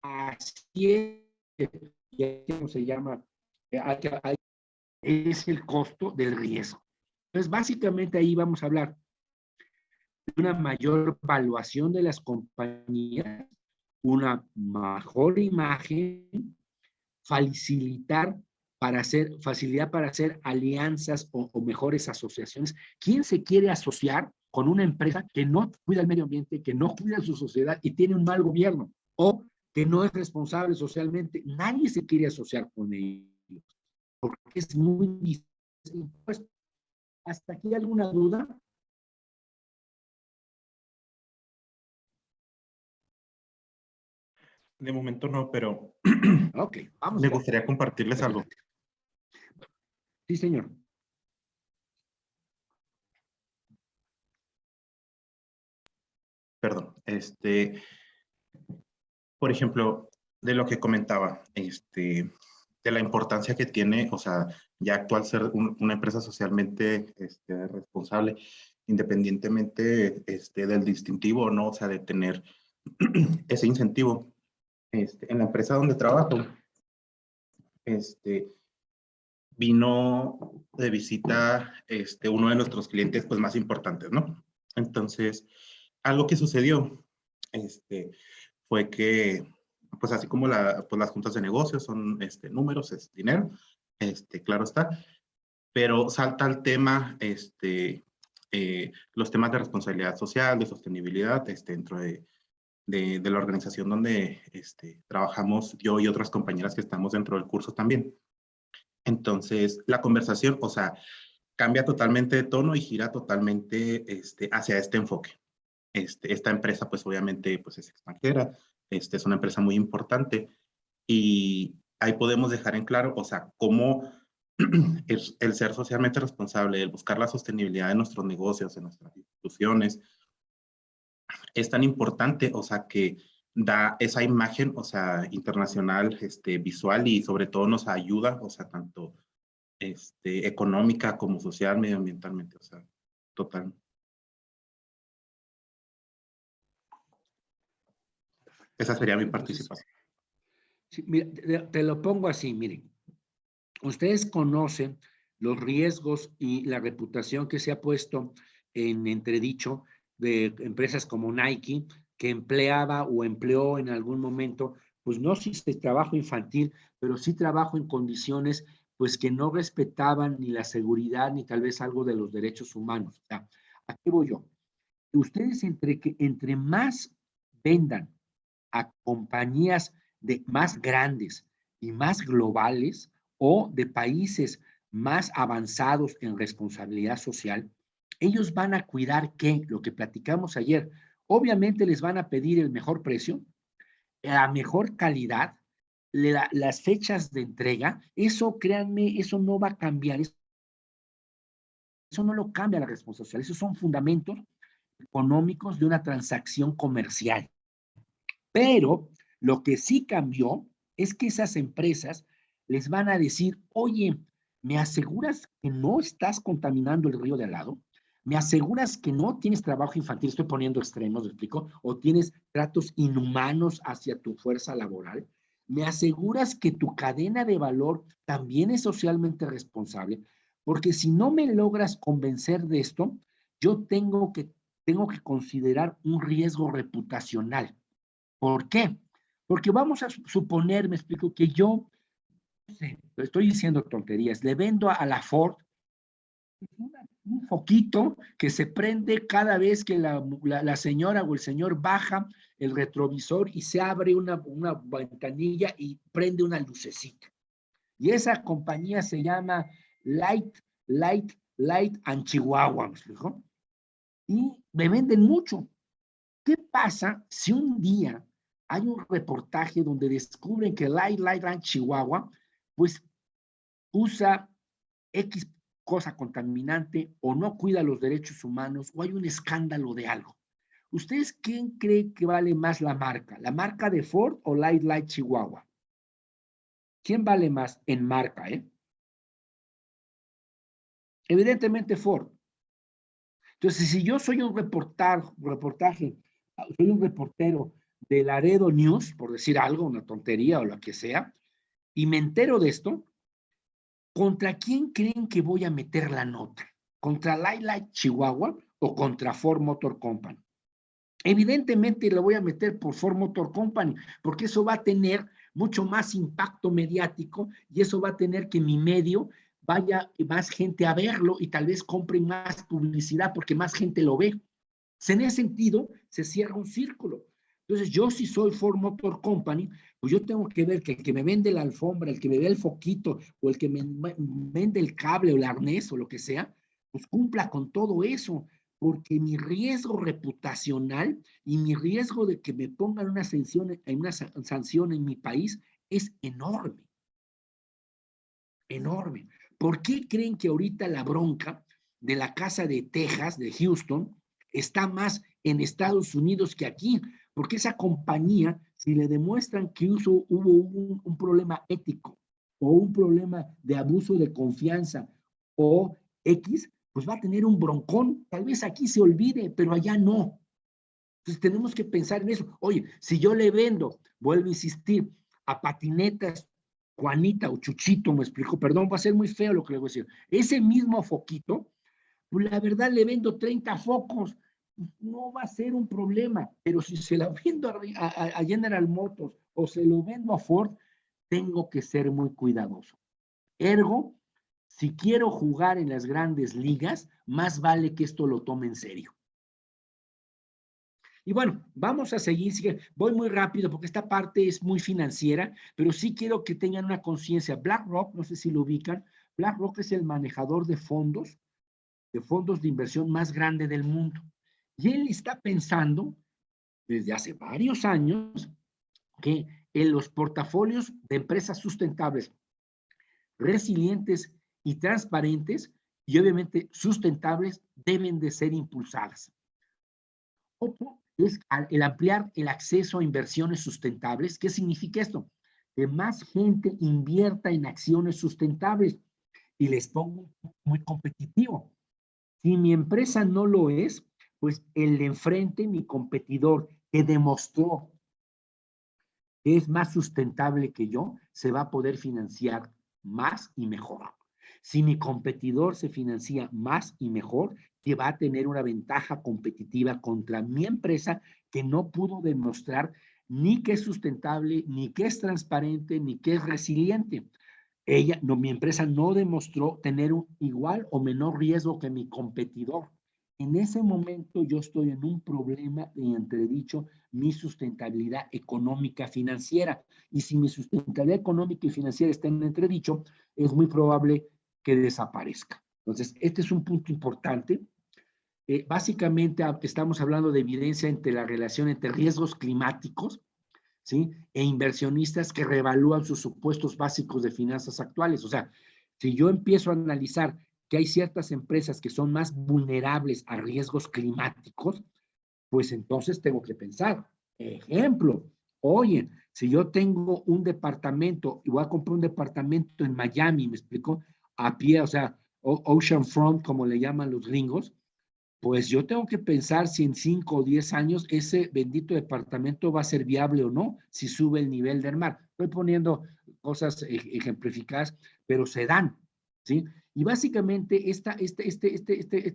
así es, ¿cómo se llama? Es el costo del riesgo. Entonces, básicamente ahí vamos a hablar de una mayor evaluación de las compañías, una mejor imagen, facilidad para hacer alianzas o mejores asociaciones. ¿Quién se quiere asociar con una empresa que no cuida el medio ambiente, que no cuida su sociedad y tiene un mal gobierno, o que no es responsable socialmente? Nadie se quiere asociar con ellos, porque es muy difícil. Pues, ¿hasta aquí alguna duda? De momento no, pero Ok, vamos. me gustaría compartirles algo. Sí, señor. Perdón. Por ejemplo, de lo que comentaba, de la importancia que tiene, o sea, ya actual ser una empresa socialmente responsable, independientemente del distintivo, ¿no? O sea, de tener ese incentivo. En la empresa donde trabajo, vino de visita uno de nuestros clientes pues, más importantes, ¿no? Entonces, algo que sucedió fue que, pues así como pues, las juntas de negocios son números, es dinero, claro está, pero salta el tema, los temas de responsabilidad social, de sostenibilidad, dentro de la organización donde trabajamos yo y otras compañeras que estamos dentro del curso también. Entonces, la conversación, o sea, cambia totalmente de tono y gira totalmente hacia este enfoque. Esta empresa, pues obviamente, pues es extranjera, es una empresa muy importante y ahí podemos dejar en claro, o sea, cómo el ser socialmente responsable, el buscar la sostenibilidad de nuestros negocios, de nuestras instituciones, es tan importante, o sea, que da esa imagen, o sea, internacional, visual, y sobre todo nos ayuda, o sea, tanto económica como social, medioambientalmente, o sea, total. Esa sería mi participación. Sí, mira, te lo pongo así, miren. Ustedes conocen los riesgos y la reputación que se ha puesto en entredicho de empresas como Nike, que empleaba o empleó en algún momento, pues no si es trabajo infantil, pero sí trabajo en condiciones pues que no respetaban ni la seguridad ni tal vez algo de los derechos humanos. O sea, ¿a qué voy yo? Ustedes entre más vendan a compañías más grandes y más globales o de países más avanzados en responsabilidad social, ellos van a cuidar que, lo que platicamos ayer, obviamente les van a pedir el mejor precio, la mejor calidad, las fechas de entrega, eso créanme, eso no va a cambiar, eso no lo cambia la responsabilidad social, esos son fundamentos económicos de una transacción comercial. Pero lo que sí cambió es que esas empresas les van a decir, oye, ¿me aseguras que no estás contaminando el río de al lado? ¿Me aseguras que no tienes trabajo infantil? Estoy poniendo extremos, ¿me explico? ¿O tienes tratos inhumanos hacia tu fuerza laboral? ¿Me aseguras que tu cadena de valor también es socialmente responsable? Porque si no me logras convencer de esto, yo tengo que considerar un riesgo reputacional. ¿Por qué? Porque vamos a suponer, me explico, que yo, no sé, estoy diciendo tonterías, le vendo a la Ford un foquito que se prende cada vez que la señora o el señor baja el retrovisor y se abre una ventanilla y prende una lucecita. Y esa compañía se llama Light and Chihuahua, ¿me explico? Y me venden mucho. ¿Qué pasa si un día hay un reportaje donde descubren que Light and Chihuahua, pues usa X cosa contaminante o no cuida los derechos humanos o hay un escándalo de algo? ¿Ustedes quién cree que vale más la marca? ¿La marca de Ford o Light Chihuahua? ¿Quién vale más en marca, Evidentemente Ford. Entonces, si yo soy un reportaje, soy un reportero de Laredo News, por decir algo, una tontería o lo que sea, y me entero de esto, ¿contra quién creen que voy a meter la nota? ¿Contra Light Chihuahua o contra Ford Motor Company? Evidentemente lo voy a meter por Ford Motor Company, porque eso va a tener mucho más impacto mediático y eso va a tener que mi medio vaya más gente a verlo y tal vez compren más publicidad porque más gente lo ve. En ese sentido, se cierra un círculo. Entonces, yo si soy Ford Motor Company, pues yo tengo que ver que el que me vende la alfombra, el que me dé el foquito, o el que me vende el cable o el arnés o lo que sea, pues cumpla con todo eso, porque mi riesgo reputacional y mi riesgo de que me pongan una sanción en mi país es enorme. Enorme. ¿Por qué creen que ahorita la bronca de la Casa de Texas, de Houston, está más en Estados Unidos que aquí? Porque esa compañía, si le demuestran que hubo un problema ético o un problema de abuso de confianza o X, pues va a tener un broncón. Tal vez aquí se olvide, pero allá no. Entonces tenemos que pensar en eso. Oye, si yo le vendo, vuelvo a insistir, a patinetas Juanita o Chuchito, me explico, perdón, va a ser muy feo lo que le voy a decir. Ese mismo foquito, pues la verdad le vendo 30 focos, no va a ser un problema, pero si se la vendo a General Motors o se lo vendo a Ford, tengo que ser muy cuidadoso. Ergo, si quiero jugar en las grandes ligas, más vale que esto lo tome en serio. Y bueno, vamos a seguir, voy muy rápido porque esta parte es muy financiera, pero sí quiero que tengan una conciencia. BlackRock, no sé si lo ubican, BlackRock es el manejador de fondos de inversión más grande del mundo. Y él está pensando desde hace varios años que en los portafolios de empresas sustentables, resilientes y transparentes y obviamente sustentables deben de ser impulsadas. Otro es el ampliar el acceso a inversiones sustentables. ¿Qué significa esto? Que más gente invierta en acciones sustentables. Y les pongo muy competitivo. Si mi empresa no lo es, pues el de enfrente, mi competidor, que demostró que es más sustentable que yo, se va a poder financiar más y mejor. Si mi competidor se financia más y mejor, que va a tener una ventaja competitiva contra mi empresa que no pudo demostrar ni que es sustentable, ni que es transparente, ni que es resiliente. Mi empresa no demostró tener un igual o menor riesgo que mi competidor. En ese momento yo estoy en un problema de entredicho mi sustentabilidad económica financiera. Y si mi sustentabilidad económica y financiera está en entredicho, es muy probable que desaparezca. Entonces, este es un punto importante. Básicamente estamos hablando de evidencia entre la relación entre riesgos climáticos, ¿sí? E inversionistas que reevalúan sus supuestos básicos de finanzas actuales. O sea, si yo empiezo a analizar que hay ciertas empresas que son más vulnerables a riesgos climáticos, pues entonces tengo que pensar. Ejemplo, oye, si yo tengo un departamento y voy a comprar un departamento en Miami, me explico, a pie, o sea, ocean front, como le llaman los gringos, pues yo tengo que pensar si en 5 o 10 años ese bendito departamento va a ser viable o no, si sube el nivel del mar. Estoy poniendo cosas ejemplificadas, pero se dan, ¿sí? Y básicamente este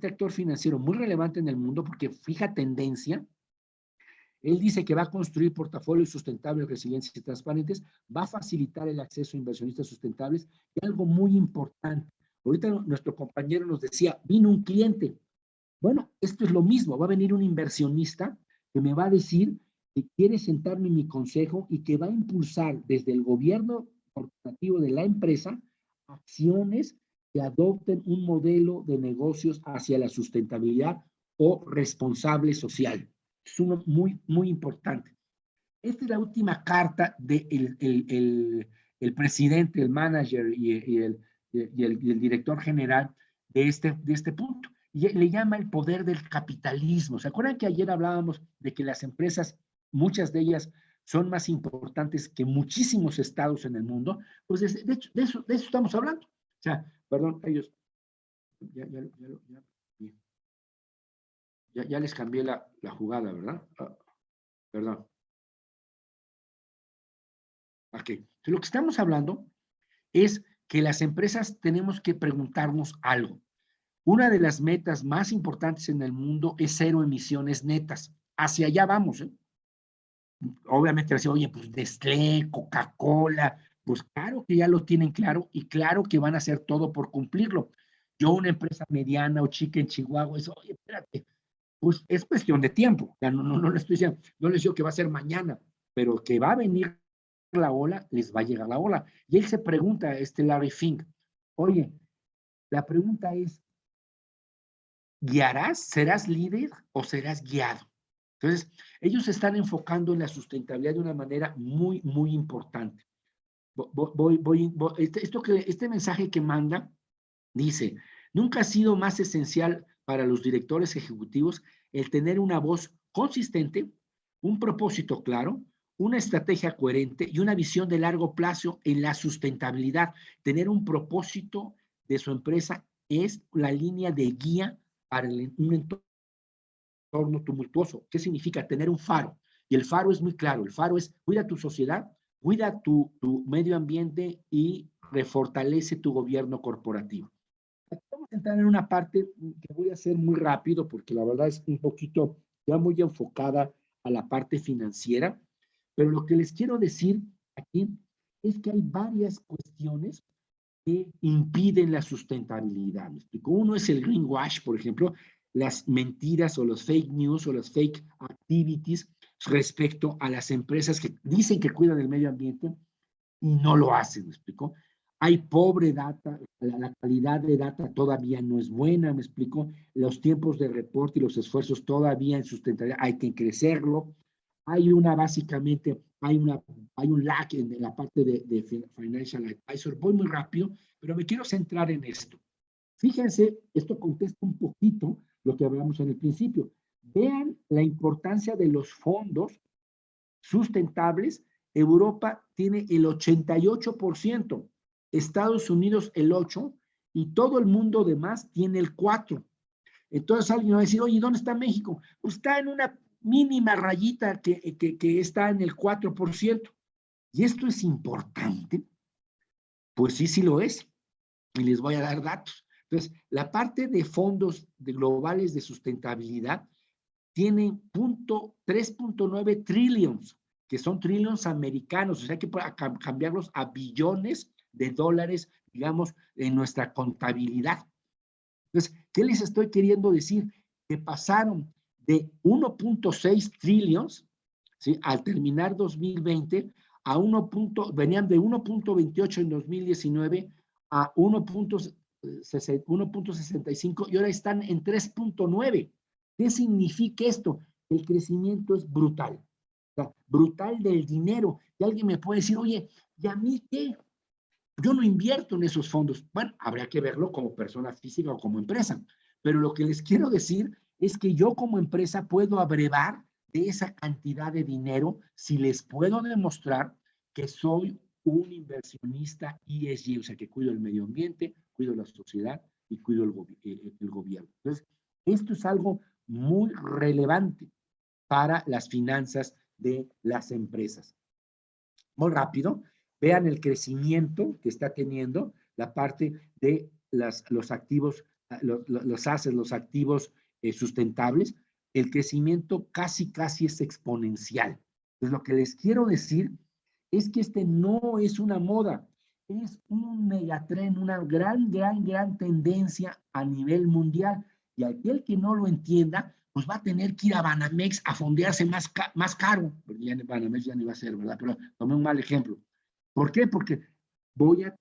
actor financiero muy relevante en el mundo, porque fija tendencia, él dice que va a construir portafolios sustentables, resilientes y transparentes, va a facilitar el acceso a inversionistas sustentables, y algo muy importante. Ahorita nuestro compañero nos decía, vino un cliente. Bueno, esto es lo mismo, va a venir un inversionista que me va a decir que quiere sentarme en mi consejo y que va a impulsar desde el gobierno corporativo de la empresa acciones que adopten un modelo de negocios hacia la sustentabilidad o responsable social. Es uno muy, muy importante. Esta es la última carta del el presidente, el manager y el director general de este punto. Y le llama el poder del capitalismo. ¿Se acuerdan que ayer hablábamos de que las empresas, muchas de ellas, son más importantes que muchísimos estados en el mundo? Pues de hecho, de eso estamos hablando. O sea, perdón, ellos, ya les cambié la jugada, ¿verdad? Perdón. Ok. Entonces, lo que estamos hablando es que las empresas tenemos que preguntarnos algo. Una de las metas más importantes en el mundo es cero emisiones netas. Hacia allá vamos, ¿eh? Obviamente, oye, pues Nestlé, Coca-Cola, pues claro que ya lo tienen claro y claro que van a hacer todo por cumplirlo. Yo, una empresa mediana o chica en Chihuahua, eso, oye, espérate, pues es cuestión de tiempo. Ya no les estoy diciendo, no les digo que va a ser mañana, pero que va a venir la ola, les va a llegar la ola. Y él se pregunta, Larry Fink, oye, la pregunta es, ¿guiarás? ¿Serás líder o serás guiado? Entonces, ellos se están enfocando en la sustentabilidad de una manera muy, muy importante. Este mensaje que manda dice, nunca ha sido más esencial para los directores ejecutivos el tener una voz consistente, un propósito claro, una estrategia coherente y una visión de largo plazo en la sustentabilidad. Tener un propósito de su empresa es la línea de guía para un entorno tumultuoso. ¿Qué significa? Tener un faro. Y el faro es muy claro. El faro es cuida tu sociedad, cuida tu medio ambiente y refortalece tu gobierno corporativo. Vamos a entrar en una parte que voy a hacer muy rápido porque la verdad es un poquito ya muy enfocada a la parte financiera, pero lo que les quiero decir aquí es que hay varias cuestiones que impiden la sustentabilidad. ¿Me explico? Uno es el greenwash, por ejemplo, las mentiras o los fake news o las fake activities respecto a las empresas que dicen que cuidan el medio ambiente y no lo hacen, ¿me explico? Hay pobre data, la calidad de data todavía no es buena, ¿me explico? Los tiempos de reporte y los esfuerzos todavía en sustentabilidad hay que crecerlo. Hay básicamente hay un lag en la parte de Financial Advisor. Voy muy rápido, pero me quiero centrar en esto. Fíjense, esto contesta un poquito lo que hablamos en el principio. Vean la importancia de los fondos sustentables. Europa tiene el 88%, Estados Unidos el 8%, y todo el mundo demás tiene el 4%. Entonces alguien va a decir, oye, ¿dónde está México? Pues está en una mínima rayita que está en el 4%. ¿Y esto es importante? Pues sí, sí lo es. Y les voy a dar datos. Entonces, la parte de fondos globales de sustentabilidad tiene 3.9 trillions, que son trillions americanos, o sea que hay que cambiarlos a billones de dólares, digamos, en nuestra contabilidad. Entonces, ¿qué les estoy queriendo decir? Que pasaron de 1.6 trillions, ¿sí?, al terminar 2020, venían de 1.28 en 2019 a 1.65 y ahora están en 3.9. ¿Qué significa esto? El crecimiento es brutal. O sea, brutal del dinero. Y alguien me puede decir, oye, ¿y a mí qué? Yo no invierto en esos fondos. Bueno, habría que verlo como persona física o como empresa. Pero lo que les quiero decir es que yo como empresa puedo abrevar de esa cantidad de dinero si les puedo demostrar que soy un inversionista ESG, o sea, que cuido el medio ambiente, cuido la sociedad y cuido el gobierno. Entonces, esto es algo muy relevante para las finanzas de las empresas. Muy rápido, vean el crecimiento que está teniendo la parte de los activos, los assets, los activos sustentables. El crecimiento casi es exponencial. Entonces, lo que les quiero decir es que este no es una moda, es un megatrend, una gran tendencia a nivel mundial. Y aquel que no lo entienda, pues va a tener que ir a Banamex a fondearse más caro. Ya Banamex ya no va a ser, ¿verdad? Pero tomé un mal ejemplo. ¿Por qué? Porque voy a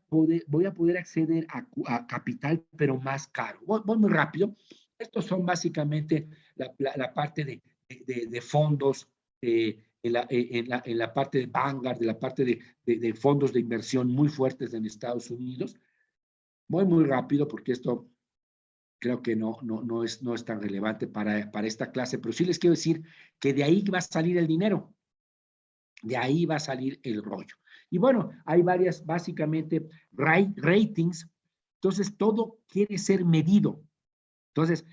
poder acceder a capital, pero más caro. Voy muy rápido. Estos son básicamente la parte de fondos, en la parte de Vanguard, de la parte de fondos de inversión muy fuertes en Estados Unidos. Voy muy rápido porque esto creo que no es tan relevante para esta clase, pero sí les quiero decir que de ahí va a salir el dinero, de ahí va a salir el rollo. Y bueno, hay varias, básicamente, ratings, entonces todo quiere ser medido. Entonces,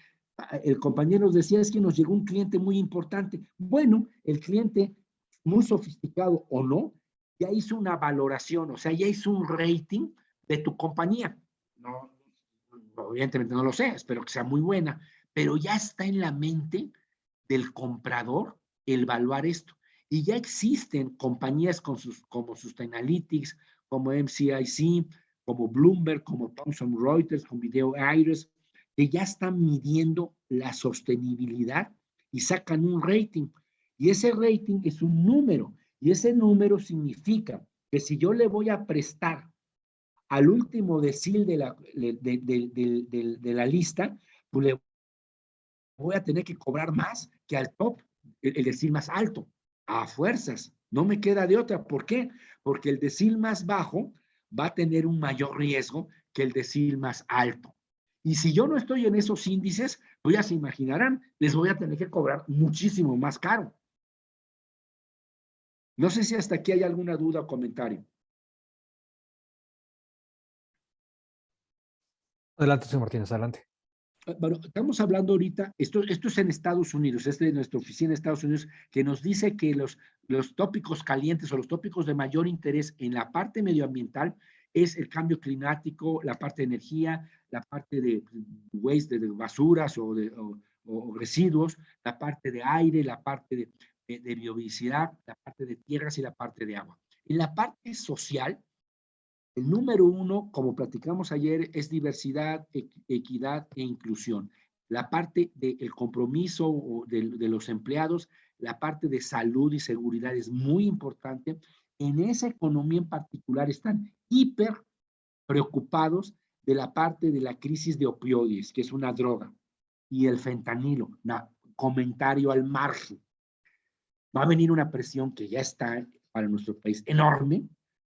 el compañero nos decía, es que nos llegó un cliente muy importante. Bueno, el cliente, muy sofisticado o no, ya hizo una valoración, o sea, ya hizo un rating de tu compañía. No, evidentemente no lo sé, espero que sea muy buena, pero ya está en la mente del comprador el evaluar esto. Y ya existen compañías como Sustainalytics, como MSCI, como Bloomberg, como Thomson Reuters, como Video Iris, que ya están midiendo la sostenibilidad y sacan un rating. Y ese rating es un número, y ese número significa que si yo le voy a prestar al último decil de la lista, pues le voy a tener que cobrar más que al top, el decil más alto, a fuerzas. No me queda de otra. ¿Por qué? Porque el decil más bajo va a tener un mayor riesgo que el decil más alto. Y si yo no estoy en esos índices, pues ya se imaginarán, les voy a tener que cobrar muchísimo más caro. No sé si hasta aquí hay alguna duda o comentario. Adelante, señor Martínez, adelante. Bueno, estamos hablando ahorita, esto es en Estados Unidos, es de nuestra oficina en Estados Unidos, que nos dice que los tópicos calientes o los tópicos de mayor interés en la parte medioambiental es el cambio climático, la parte de energía, la parte de waste, de basuras o residuos, la parte de aire, la parte de biodiversidad, la parte de tierras y la parte de agua. En la parte social, el número 1, como platicamos ayer, es diversidad, equidad e inclusión. La parte del compromiso de los empleados, la parte de salud y seguridad es muy importante. En esa economía en particular están hiper preocupados de la parte de la crisis de opioides, que es una droga, y el fentanilo, comentario al margen. Va a venir una presión que ya está para nuestro país enorme,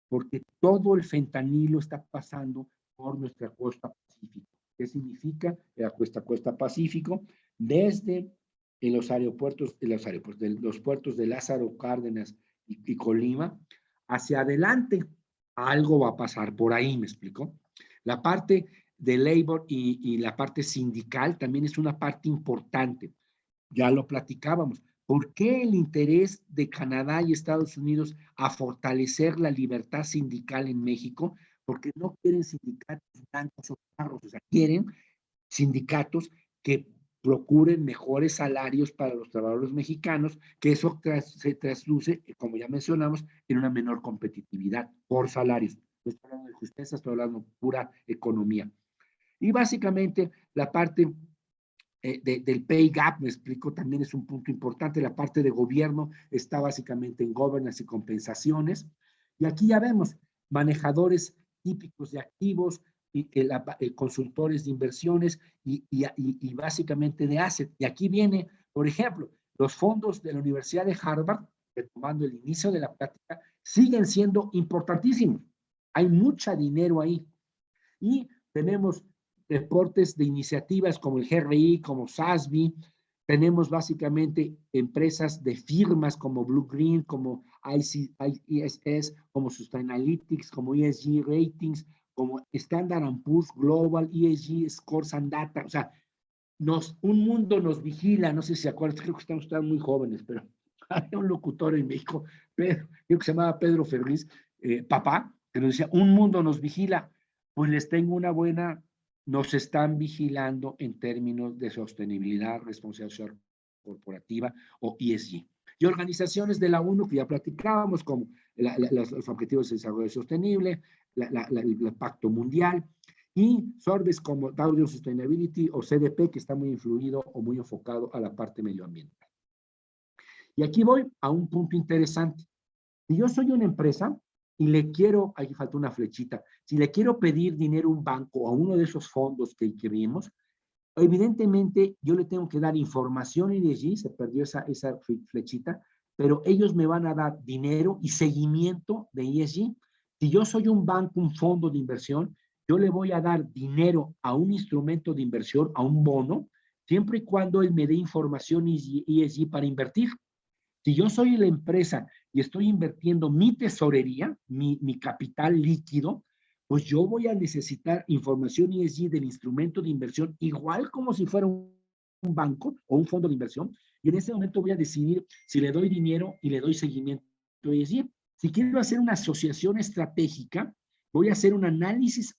porque todo el fentanilo está pasando por nuestra costa pacífica. ¿Qué significa la costa pacífico? Desde los aeropuertos, los puertos de Lázaro Cárdenas y Colima, hacia adelante, algo va a pasar por ahí, ¿me explico? La parte de labor y la parte sindical también es una parte importante. Ya lo platicábamos. ¿Por qué el interés de Canadá y Estados Unidos a fortalecer la libertad sindical en México? Porque no quieren sindicatos blancos o negros, o sea, quieren sindicatos que procuren mejores salarios para los trabajadores mexicanos, que eso se trasluce, como ya mencionamos, en una menor competitividad por salarios. No estoy hablando de justicia, estoy hablando de pura economía. Y básicamente la parte del pay gap, me explico, también es un punto importante. La parte de gobierno está básicamente en governance y compensaciones. Y aquí ya vemos manejadores típicos de activos, consultores de inversiones y básicamente de asset. Y aquí viene, por ejemplo, los fondos de la Universidad de Harvard, retomando el inicio de la plática, siguen siendo importantísimos. Hay mucho dinero ahí. Y tenemos reportes de iniciativas como el GRI, como SASB, tenemos básicamente empresas de firmas como Blue Green, como ISS, como Sustainalytics, como ESG Ratings, como Standard & Poor's Global, ESG Scores and Data. O sea, un mundo nos vigila, no sé si se acuerdan, creo que estamos muy jóvenes, pero había un locutor en México, creo que se llamaba Pedro Ferriz, papá, que nos decía, un mundo nos vigila. Pues les tengo una buena, nos están vigilando en términos de sostenibilidad, responsabilidad corporativa o ESG. Y organizaciones de la ONU que ya platicábamos, como los Objetivos de Desarrollo Sostenible, el Pacto Mundial, y sorbes como Dow Sustainability o CDP, que está muy influido o muy enfocado a la parte medioambiental. Y aquí voy a un punto interesante. Si yo soy una empresa y le quiero, aquí falta una flechita, si le quiero pedir dinero a un banco o a uno de esos fondos que vimos, evidentemente yo le tengo que dar información y de allí se perdió esa flechita, pero ellos me van a dar dinero y seguimiento de ESG. Si yo soy un banco, un fondo de inversión, yo le voy a dar dinero a un instrumento de inversión, a un bono, siempre y cuando él me dé información ESG para invertir. Si yo soy la empresa y estoy invirtiendo mi tesorería, mi capital líquido, pues yo voy a necesitar información ESG del instrumento de inversión, igual como si fuera un banco o un fondo de inversión, y en ese momento voy a decidir si le doy dinero y le doy seguimiento ESG. Si quiero hacer una asociación estratégica, voy a hacer un análisis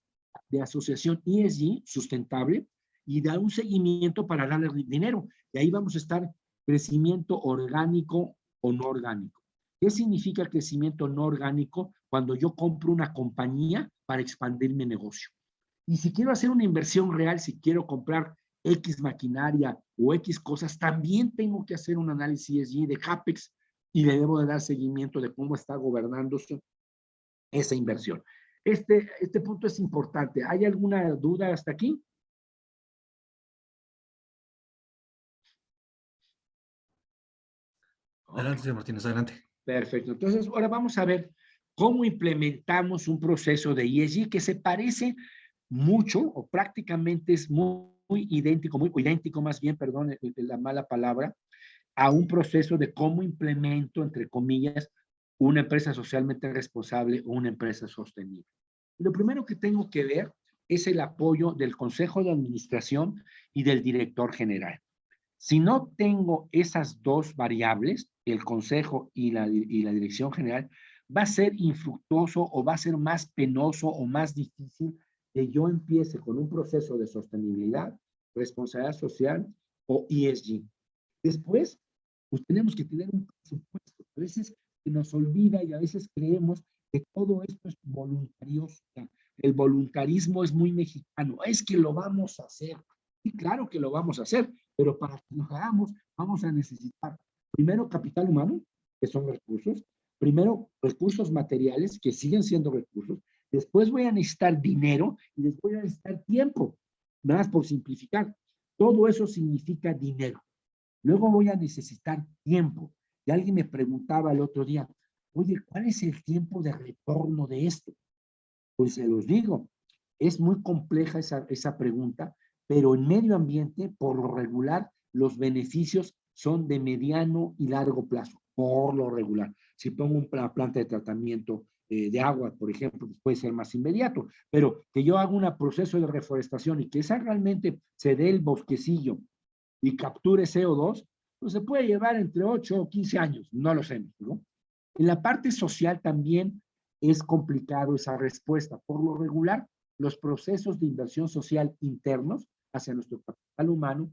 de asociación ESG sustentable y dar un seguimiento para darle dinero. Y ahí vamos a estar crecimiento orgánico o no orgánico. ¿Qué significa crecimiento no orgánico? Cuando yo compro una compañía para expandir mi negocio. Y si quiero hacer una inversión real, si quiero comprar X maquinaria o X cosas, también tengo que hacer un análisis ESG de CAPEX y le debo de dar seguimiento de cómo está gobernándose esa inversión. Este punto es importante. ¿Hay alguna duda hasta aquí? Adelante, señor Martínez, adelante. Perfecto. Entonces, ahora vamos a ver cómo implementamos un proceso de ESG que se parece mucho o prácticamente es muy idéntico, muy idéntico más bien, perdón, la mala palabra, a un proceso de cómo implemento, entre comillas, una empresa socialmente responsable o una empresa sostenible. Y lo primero que tengo que ver es el apoyo del Consejo de Administración y del Director General. Si no tengo esas dos variables, el consejo y la dirección general, va a ser infructuoso o va a ser más penoso o más difícil que yo empiece con un proceso de sostenibilidad, responsabilidad social o ESG. Después, pues tenemos que tener un presupuesto. A veces se nos olvida y a veces creemos que todo esto es voluntarioso. El voluntarismo es muy mexicano. Es que lo vamos a hacer. Y claro que lo vamos a hacer, pero para que lo hagamos vamos a necesitar primero capital humano, que son recursos, primero recursos materiales, que siguen siendo recursos, después voy a necesitar dinero y después voy a necesitar tiempo, nada más por simplificar. Todo eso significa dinero. Luego voy a necesitar tiempo. Y alguien me preguntaba el otro día, Oye, ¿cuál es el tiempo de retorno de esto? Pues se los digo, es muy compleja esa pregunta, pero en medio ambiente, por lo regular, los beneficios son de mediano y largo plazo, por lo regular. Si pongo una planta de tratamiento de agua, por ejemplo, pues puede ser más inmediato, pero que yo haga un proceso de reforestación y que esa realmente se dé el bosquecillo y capture CO2, pues se puede llevar entre 8 o 15 años, no lo sé, ¿no? En la parte social también es complicado esa respuesta. Por lo regular, los procesos de inversión social internos hacia nuestro capital humano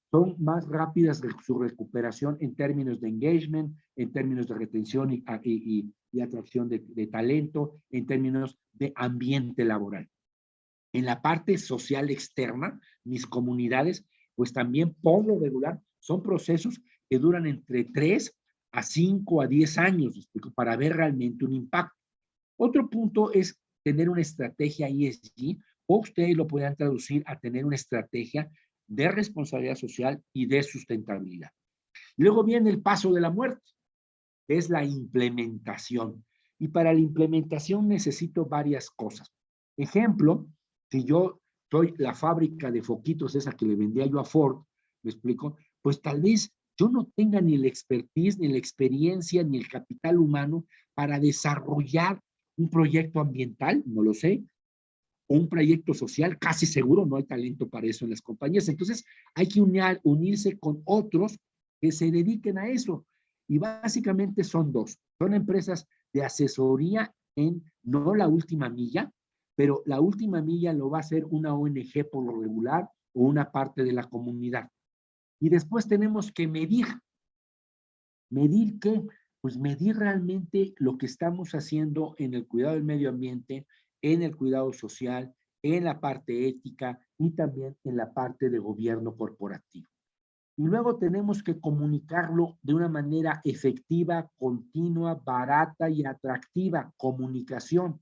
son más rápidas de su recuperación en términos de engagement, en términos de retención y atracción de talento, en términos de ambiente laboral. En la parte social externa, mis comunidades, pues también por lo regular son procesos que duran entre 3 a 5 a 10 años para ver realmente un impacto. Otro punto es tener una estrategia ESG, o ustedes lo pueden traducir a tener una estrategia de responsabilidad social y de sustentabilidad. Luego viene el paso de la muerte, que es la implementación. Y para la implementación necesito varias cosas. Ejemplo, si yo soy la fábrica de foquitos, esa que le vendía yo a Ford, ¿me explico? Pues tal vez yo no tenga ni la expertise, ni la experiencia, ni el capital humano para desarrollar un proyecto ambiental, no lo sé, o un proyecto social, casi seguro no hay talento para eso en las compañías. Entonces hay que unirse con otros que se dediquen a eso. Y básicamente son dos. Son empresas de asesoría en no la última milla, pero la última milla lo va a hacer una ONG por lo regular o una parte de la comunidad. Y después tenemos que medir. ¿Medir qué? Pues medir realmente lo que estamos haciendo en el cuidado del medio ambiente, en el cuidado social, en la parte ética y también en la parte de gobierno corporativo. Y luego tenemos que comunicarlo de una manera efectiva, continua, barata y atractiva, comunicación.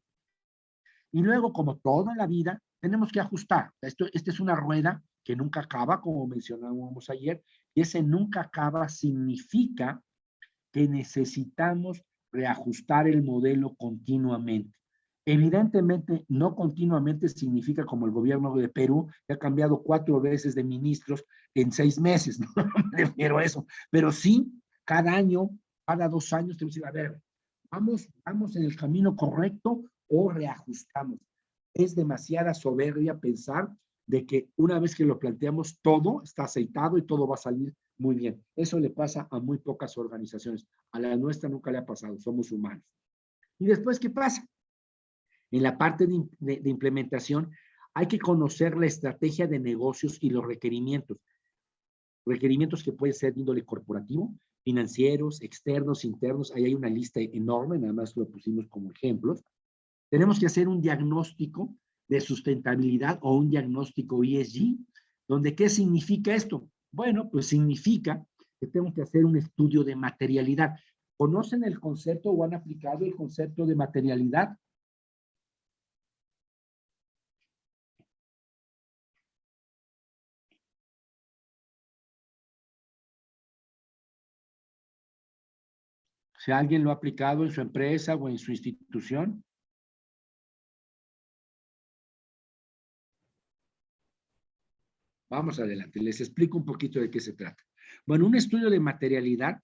Y luego, como toda la vida, tenemos que ajustar. Esta es una rueda que nunca acaba, como mencionábamos ayer, y ese nunca acaba significa que necesitamos reajustar el modelo continuamente. Evidentemente, no continuamente significa como el gobierno de Perú, que ha cambiado 4 veces de ministros en 6 meses, no me refiero a eso, pero sí, cada año, cada 2 años, tenemos que decir, a ver, ¿vamos en el camino correcto o reajustamos? Es demasiada soberbia pensar de que una vez que lo planteamos, todo está aceitado y todo va a salir muy bien. Eso le pasa a muy pocas organizaciones. A la nuestra nunca le ha pasado, somos humanos. ¿Y después qué pasa? En la parte de implementación hay que conocer la estrategia de negocios y los requerimientos. Requerimientos que pueden ser de índole corporativo, financieros, externos, internos. Ahí hay una lista enorme, nada más lo pusimos como ejemplos. Tenemos que hacer un diagnóstico de sustentabilidad o un diagnóstico ESG, donde ¿qué significa esto? Bueno, pues significa que tengo que hacer un estudio de materialidad. ¿Conocen el concepto o han aplicado el concepto de materialidad? Si alguien lo ha aplicado en su empresa o en su institución. Vamos adelante, les explico un poquito de qué se trata. Bueno, un estudio de materialidad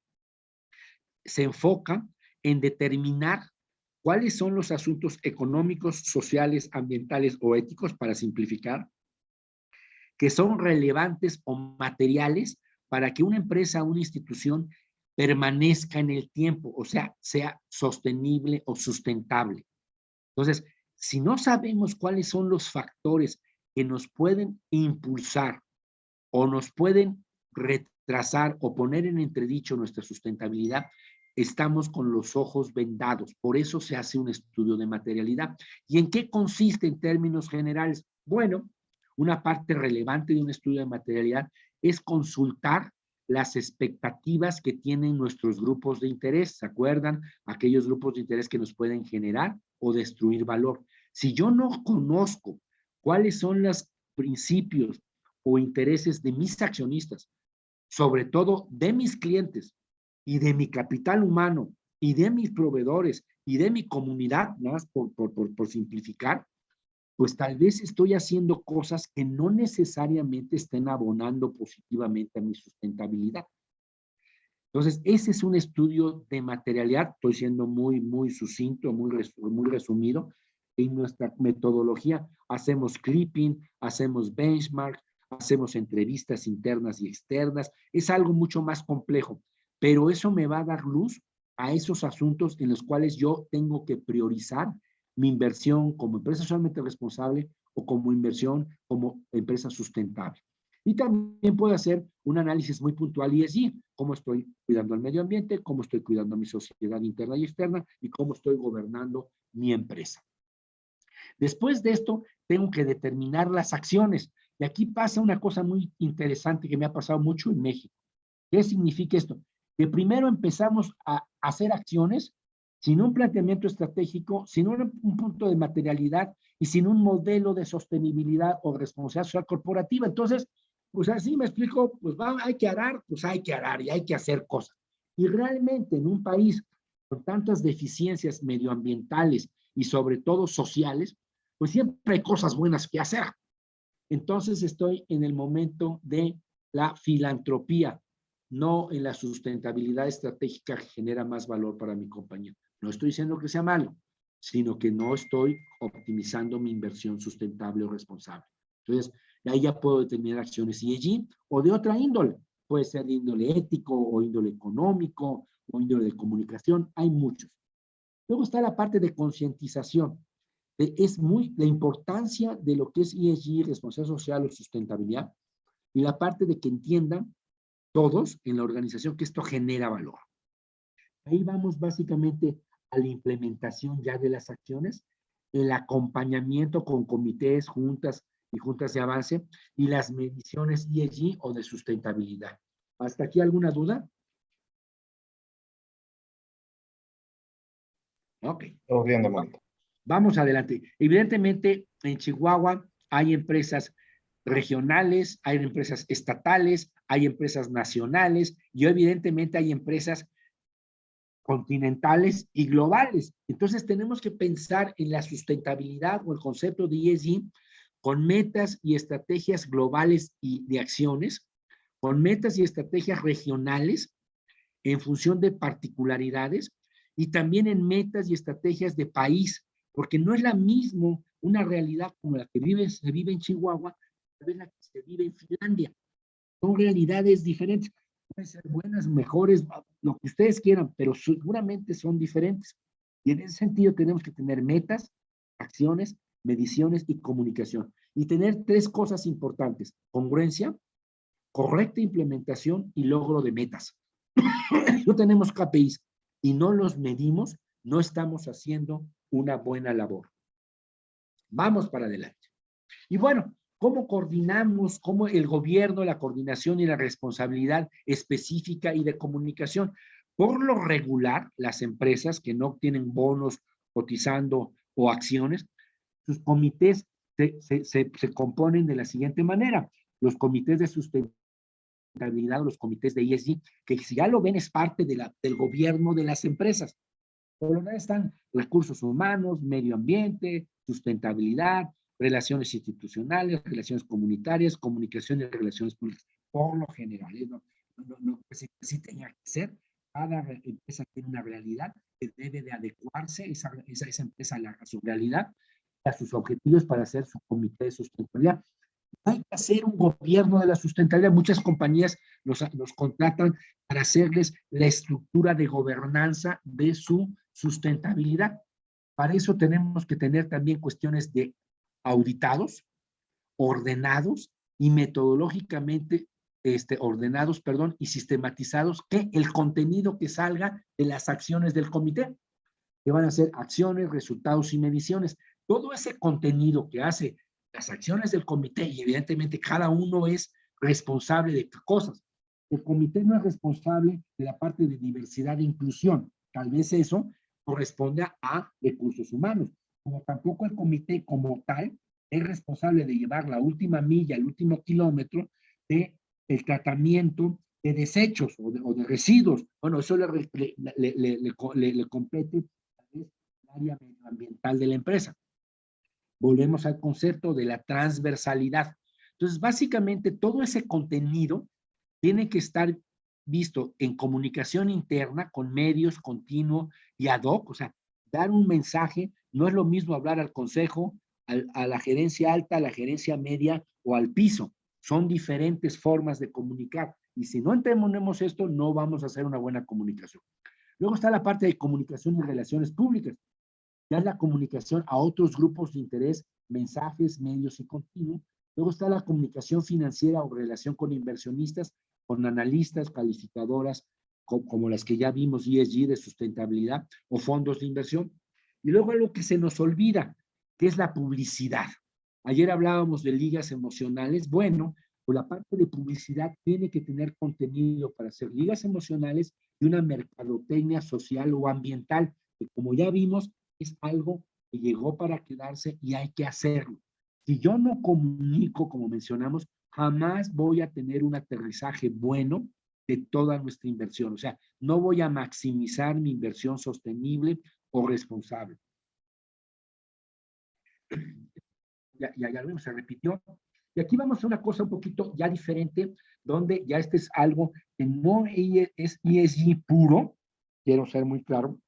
se enfoca en determinar cuáles son los asuntos económicos, sociales, ambientales o éticos, para simplificar, que son relevantes o materiales para que una empresa o una institución permanezca en el tiempo, o sea sostenible o sustentable. Entonces, si no sabemos cuáles son los factores que nos pueden impulsar o nos pueden retrasar o poner en entredicho nuestra sustentabilidad, estamos con los ojos vendados. Por eso se hace un estudio de materialidad. ¿Y en qué consiste en términos generales? Bueno, una parte relevante de un estudio de materialidad es consultar las expectativas que tienen nuestros grupos de interés. ¿Se acuerdan? Aquellos grupos de interés que nos pueden generar o destruir valor. Si yo no conozco cuáles son los principios o intereses de mis accionistas, sobre todo de mis clientes y de mi capital humano y de mis proveedores y de mi comunidad, nada más por simplificar, pues tal vez estoy haciendo cosas que no necesariamente estén abonando positivamente a mi sustentabilidad. Entonces, ese es un estudio de materialidad, estoy siendo muy sucinto, muy resumido. En nuestra metodología hacemos clipping, hacemos benchmark, hacemos entrevistas internas y externas, es algo mucho más complejo, pero eso me va a dar luz a esos asuntos en los cuales yo tengo que priorizar mi inversión como empresa socialmente responsable o como inversión como empresa sustentable. Y también puedo hacer un análisis muy puntual ESG, cómo estoy cuidando el medio ambiente, cómo estoy cuidando mi sociedad interna y externa y cómo estoy gobernando mi empresa. Después de esto, tengo que determinar las acciones. Y aquí pasa una cosa muy interesante que me ha pasado mucho en México. ¿Qué significa esto? Que primero empezamos a hacer acciones sin un planteamiento estratégico, sin un punto de materialidad y sin un modelo de sostenibilidad o responsabilidad social corporativa. Entonces, pues así me explico, pues hay que arar, pues hay que arar y hay que hacer cosas. Y realmente en un país con tantas deficiencias medioambientales y sobre todo sociales, pues siempre hay cosas buenas que hacer. Entonces estoy en el momento de la filantropía, no en la sustentabilidad estratégica que genera más valor para mi compañía. No estoy diciendo que sea malo, sino que no estoy optimizando mi inversión sustentable o responsable. Entonces, ahí ya puedo determinar acciones ESG o de otra índole. Puede ser de índole ético o índole económico o índole de comunicación. Hay muchos. Luego está la parte de concientización. Es la importancia de lo que es ESG, responsabilidad social o sustentabilidad, y la parte de que entiendan todos en la organización que esto genera valor. Ahí vamos básicamente a la implementación ya de las acciones, el acompañamiento con comités, juntas y juntas de avance, y las mediciones ESG o de sustentabilidad. ¿Hasta aquí alguna duda? Ok. Todo bien, de momento. Vamos adelante. Evidentemente, en Chihuahua hay empresas regionales, hay empresas estatales, hay empresas nacionales y evidentemente hay empresas continentales y globales. Entonces tenemos que pensar en la sustentabilidad o el concepto de ESG con metas y estrategias globales y de acciones, con metas y estrategias regionales en función de particularidades y también en metas y estrategias de país, porque no es la misma una realidad como la que se vive en Chihuahua, tal vez la que se vive en Finlandia. Son realidades diferentes. Pueden ser buenas, mejores, lo que ustedes quieran, pero seguramente son diferentes. Y en ese sentido tenemos que tener metas, acciones, mediciones y comunicación. Y tener tres cosas importantes: congruencia, correcta implementación y logro de metas. No tenemos KPIs y no los medimos, no estamos haciendo una buena labor. Vamos para adelante. Y bueno, ¿cómo coordinamos? ¿Cómo el gobierno, la coordinación y la responsabilidad específica y de comunicación? Por lo regular, las empresas que no tienen bonos cotizando o acciones, sus comités se componen de la siguiente manera. Los comités de sustentabilidad, los comités de ESG, que si ya lo ven es parte del gobierno de las empresas. Por lo menos están recursos humanos, medio ambiente, sustentabilidad, relaciones institucionales, relaciones comunitarias, comunicación y relaciones públicas. Por lo general, no sí tenía que ser. Cada empresa tiene una realidad que debe de adecuarse esa empresa a su realidad, a sus objetivos para hacer su comité de sustentabilidad. Hay que hacer un gobierno de la sustentabilidad. Muchas compañías los contratan para hacerles la estructura de gobernanza de su sustentabilidad. Para eso tenemos que tener también cuestiones de auditados, ordenados y metodológicamente ordenados, y sistematizados, que el contenido que salga de las acciones del comité, que van a ser acciones, resultados y mediciones. Todo ese contenido que hace las acciones del comité, y evidentemente cada uno es responsable de qué cosas. El comité no es responsable de la parte de diversidad e inclusión. Tal vez eso corresponde a recursos humanos. Como tampoco el comité como tal es responsable de llevar la última milla, el último kilómetro del tratamiento de desechos o de residuos. Bueno, eso le compete el área medioambiental de la empresa. Volvemos al concepto de la transversalidad. Entonces, básicamente, todo ese contenido tiene que estar visto en comunicación interna con medios continuo y ad hoc, o sea, dar un mensaje. No es lo mismo hablar al consejo, a la gerencia alta, a la gerencia media o al piso. Son diferentes formas de comunicar. Y si no entendemos esto, no vamos a hacer una buena comunicación. Luego está la parte de comunicación y relaciones públicas. Ya es la comunicación a otros grupos de interés, mensajes, medios y continuo. Luego está la comunicación financiera o relación con inversionistas, con analistas, calificadoras, como las que ya vimos, ESG de sustentabilidad o fondos de inversión. Y luego algo que se nos olvida, que es la publicidad. Ayer hablábamos de ligas emocionales. Bueno, pues la parte de publicidad tiene que tener contenido para hacer ligas emocionales y una mercadotecnia social o ambiental, que como ya vimos, es algo que llegó para quedarse y hay que hacerlo. Si yo no comunico, como mencionamos, jamás voy a tener un aterrizaje bueno de toda nuestra inversión. O sea, no voy a maximizar mi inversión sostenible o responsable. Ya lo vimos, se repitió. Y aquí vamos a una cosa un poquito ya diferente, donde ya este es algo que no es ESG puro, quiero ser muy claro,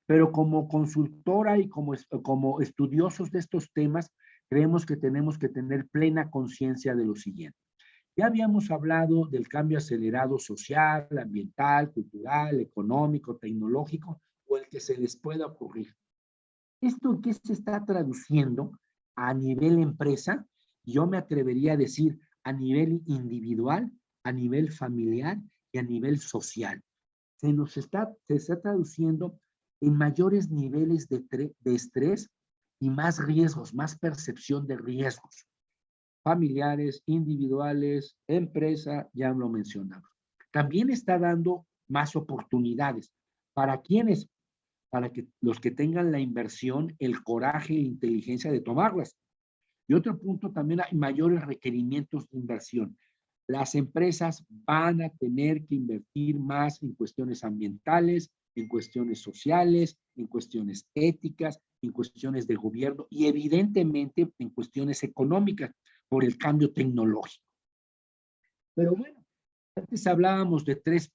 pero como consultora y como estudiosos de estos temas, creemos que tenemos que tener plena conciencia de lo siguiente. Ya habíamos hablado del cambio acelerado social, ambiental, cultural, económico, tecnológico, o el que se les pueda ocurrir. ¿Esto en qué se está traduciendo a nivel empresa? Yo me atrevería a decir a nivel individual, a nivel familiar y a nivel social. Se está traduciendo en mayores niveles de estrés y más riesgos, más percepción de riesgos. Familiares, individuales, empresa, ya lo mencionamos. También está dando más oportunidades. ¿Para quiénes? Para que los que tengan la inversión, el coraje y la inteligencia de tomarlas. Y otro punto, también hay mayores requerimientos de inversión. Las empresas van a tener que invertir más en cuestiones ambientales, en cuestiones sociales, en cuestiones éticas, en cuestiones de gobierno y evidentemente en cuestiones económicas por el cambio tecnológico. Pero bueno, antes hablábamos de tres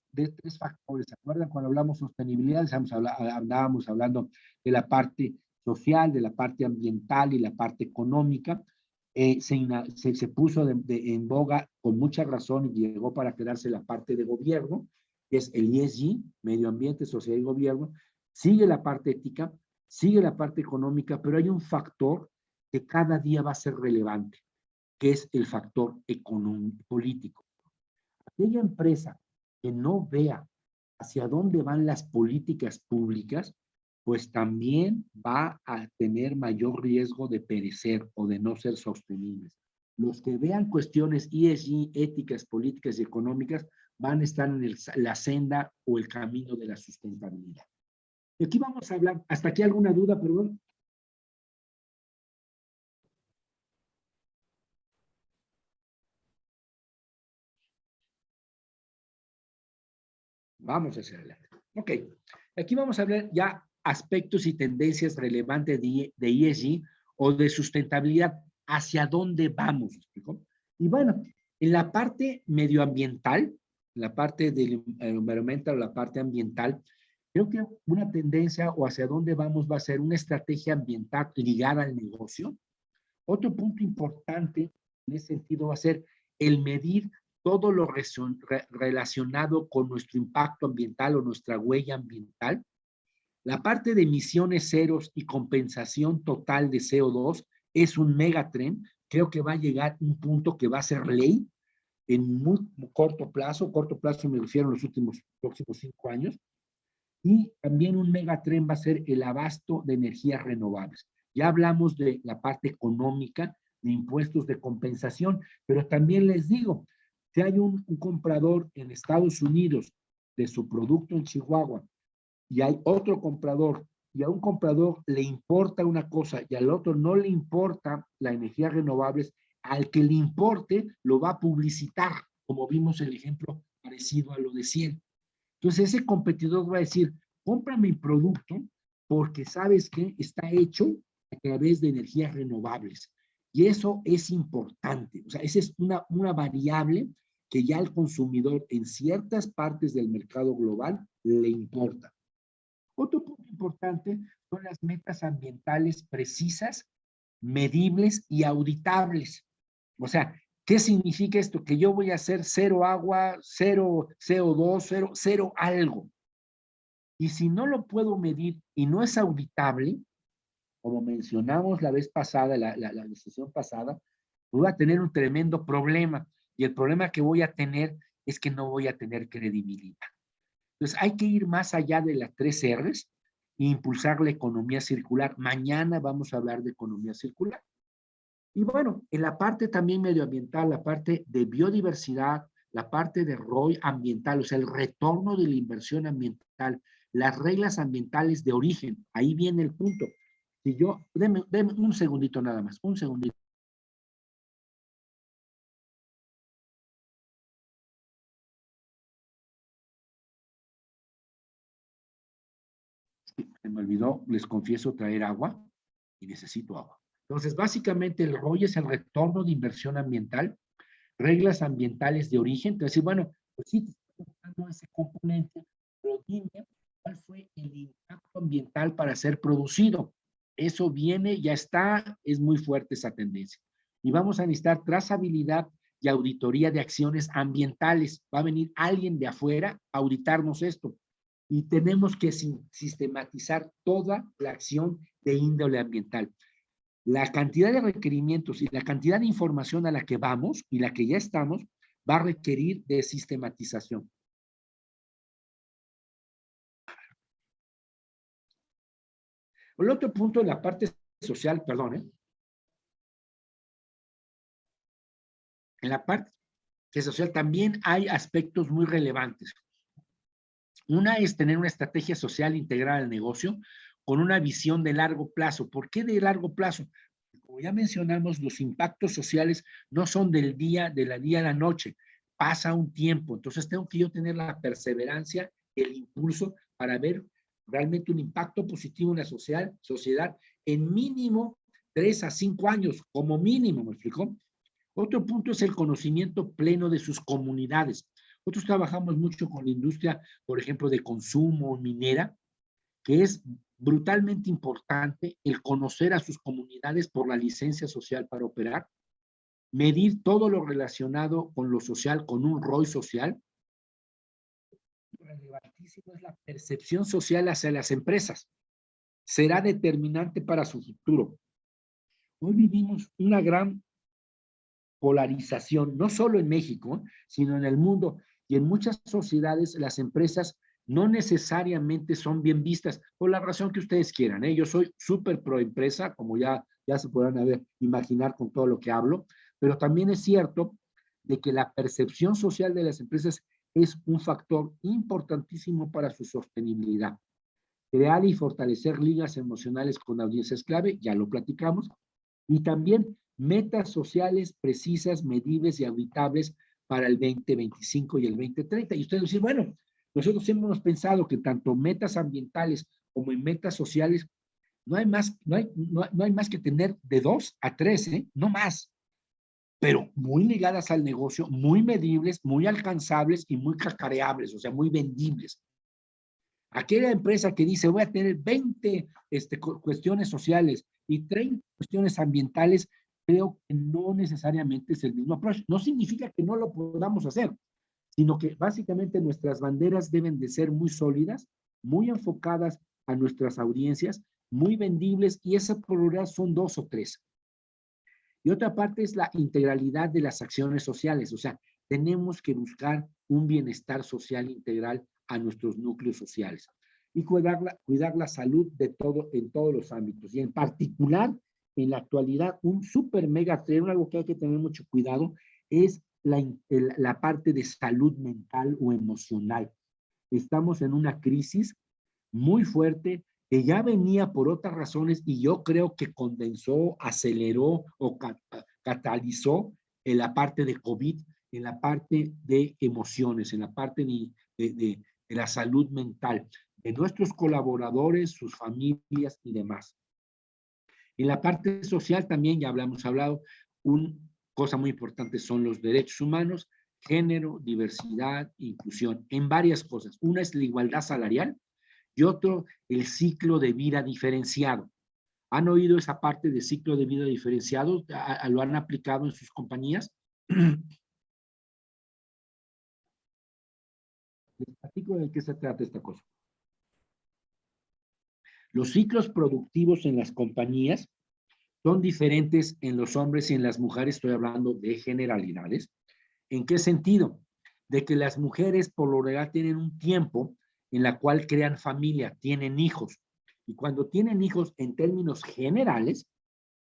factores. ¿Se acuerdan cuando hablamos de sostenibilidad? Andábamos hablando de la parte social, de la parte ambiental y la parte económica. Se puso en boga con mucha razón y llegó para quedarse la parte de gobierno, que es el ESG, medio ambiente, sociedad y gobierno. Sigue la parte ética, sigue la parte económica, pero hay un factor que cada día va a ser relevante, que es el factor político. Aquella empresa que no vea hacia dónde van las políticas públicas, pues también va a tener mayor riesgo de perecer o de no ser sostenibles. Los que vean cuestiones ESG, éticas, políticas y económicas, van a estar en la senda o el camino de la sustentabilidad. Y aquí vamos a hablar, ¿hasta aquí alguna duda, perdón? Vamos hacia adelante. Ok, aquí vamos a hablar ya aspectos y tendencias relevantes de ESG o de sustentabilidad. ¿Hacia dónde vamos? ¿Explico? Y bueno, en la parte medioambiental, en la parte del environmental o la parte ambiental, creo que una tendencia o hacia dónde vamos va a ser una estrategia ambiental ligada al negocio. Otro punto importante en ese sentido va a ser el medir todo lo relacionado con nuestro impacto ambiental o nuestra huella ambiental. La parte de emisiones ceros y compensación total de CO2 es un megatrend. Creo que va a llegar un punto que va a ser ley en muy corto plazo me refiero a los próximos 5 años. Y también un megatrend va a ser el abasto de energías renovables. Ya hablamos de la parte económica, de impuestos de compensación, pero también les digo, si hay un comprador en Estados Unidos de su producto en Chihuahua y hay otro comprador y a un comprador le importa una cosa y al otro no le importa la energía renovables, al que le importe lo va a publicitar como vimos el ejemplo parecido a lo de Ciel. Entonces ese competidor va a decir, compra mi producto porque sabes que está hecho a través de energías renovables. Y eso es importante. O sea, esa es una variable que ya al consumidor en ciertas partes del mercado global le importa. Otro punto importante son las metas ambientales precisas, medibles y auditables. O sea, ¿qué significa esto? Que yo voy a hacer cero agua, cero CO2, cero algo. Y si no lo puedo medir y no es auditable, como mencionamos la vez pasada, la sesión pasada, voy a tener un tremendo problema. Y el problema que voy a tener es que no voy a tener credibilidad. Entonces, hay que ir más allá de las 3 R's e impulsar la economía circular. Mañana vamos a hablar de economía circular. Y bueno, en la parte también medioambiental, la parte de biodiversidad, la parte de ROI ambiental, o sea, el retorno de la inversión ambiental, las reglas ambientales de origen, ahí viene el punto. Si yo, deme un segundito nada más, un segundito. Se me olvidó, les confieso, traer agua y necesito agua. Entonces, básicamente el ROI es el retorno de inversión ambiental, reglas ambientales de origen. Entonces, bueno, pues sí, te estoy buscando ese componente, pero dime cuál fue el impacto ambiental para ser producido. Eso viene, ya está, es muy fuerte esa tendencia. Y vamos a necesitar trazabilidad y auditoría de acciones ambientales. Va a venir alguien de afuera a auditarnos esto. Y tenemos que sistematizar toda la acción de índole ambiental. La cantidad de requerimientos y la cantidad de información a la que vamos y la que ya estamos va a requerir de sistematización. El otro punto en la parte social, perdón, en la parte social también hay aspectos muy relevantes. Una es tener una estrategia social integrada al negocio con una visión de largo plazo. ¿Por qué de largo plazo? Como ya mencionamos, los impactos sociales no son del día a la noche, pasa un tiempo. Entonces tengo que yo tener la perseverancia, el impulso para ver realmente un impacto positivo en la sociedad en mínimo 3 a 5 años, como mínimo, ¿me explicó? Otro punto es el conocimiento pleno de sus comunidades. Nosotros trabajamos mucho con la industria, por ejemplo, de consumo minera, que es brutalmente importante el conocer a sus comunidades por la licencia social para operar, medir todo lo relacionado con lo social, con un ROI social. Relevantísimo es la percepción social hacia las empresas. Será determinante para su futuro. Hoy vivimos una gran polarización, no solo en México, sino en el mundo. Y en muchas sociedades las empresas no necesariamente son bien vistas, por la razón que ustedes quieran, ¿eh? Yo soy súper pro empresa, como ya se podrán imaginar con todo lo que hablo, pero también es cierto de que la percepción social de las empresas es un factor importantísimo para su sostenibilidad. Crear y fortalecer ligas emocionales con audiencias clave, ya lo platicamos, y también metas sociales precisas, medibles y auditables para el 2025 y el 2030. Y ustedes dicen, bueno, nosotros siempre hemos pensado que tanto metas ambientales como en metas sociales, no hay más que tener de 2 a 3, no más, pero muy ligadas al negocio, muy medibles, muy alcanzables y muy cacareables, o sea, muy vendibles. Aquella empresa que dice, voy a tener 20 cuestiones sociales y 30 cuestiones ambientales, creo que no necesariamente es el mismo approach. No significa que no lo podamos hacer, sino que básicamente nuestras banderas deben de ser muy sólidas, muy enfocadas a nuestras audiencias, muy vendibles, y esa prioridad son 2 o 3. Y otra parte es la integralidad de las acciones sociales, o sea, tenemos que buscar un bienestar social integral a nuestros núcleos sociales y cuidar la salud en todos los ámbitos, y en particular en la actualidad un super mega trend, algo que hay que tener mucho cuidado, es la parte de salud mental o emocional. Estamos en una crisis muy fuerte que ya venía por otras razones, y yo creo que condensó, aceleró o catalizó en la parte de COVID en la parte de emociones, en la parte de la salud mental de nuestros colaboradores, sus familias y demás. En la parte social también ya hablado, una cosa muy importante son los derechos humanos, género, diversidad, inclusión, en varias cosas. Una es la igualdad salarial y otro el ciclo de vida diferenciado. ¿Han oído esa parte del ciclo de vida diferenciado? ¿Lo han aplicado en sus compañías? Les platico de qué se trata esta cosa. Los ciclos productivos en las compañías son diferentes en los hombres y en las mujeres. Estoy hablando de generalidades. ¿En qué sentido? De que las mujeres por lo general tienen un tiempo en la cual crean familia, tienen hijos. Y cuando tienen hijos, en términos generales,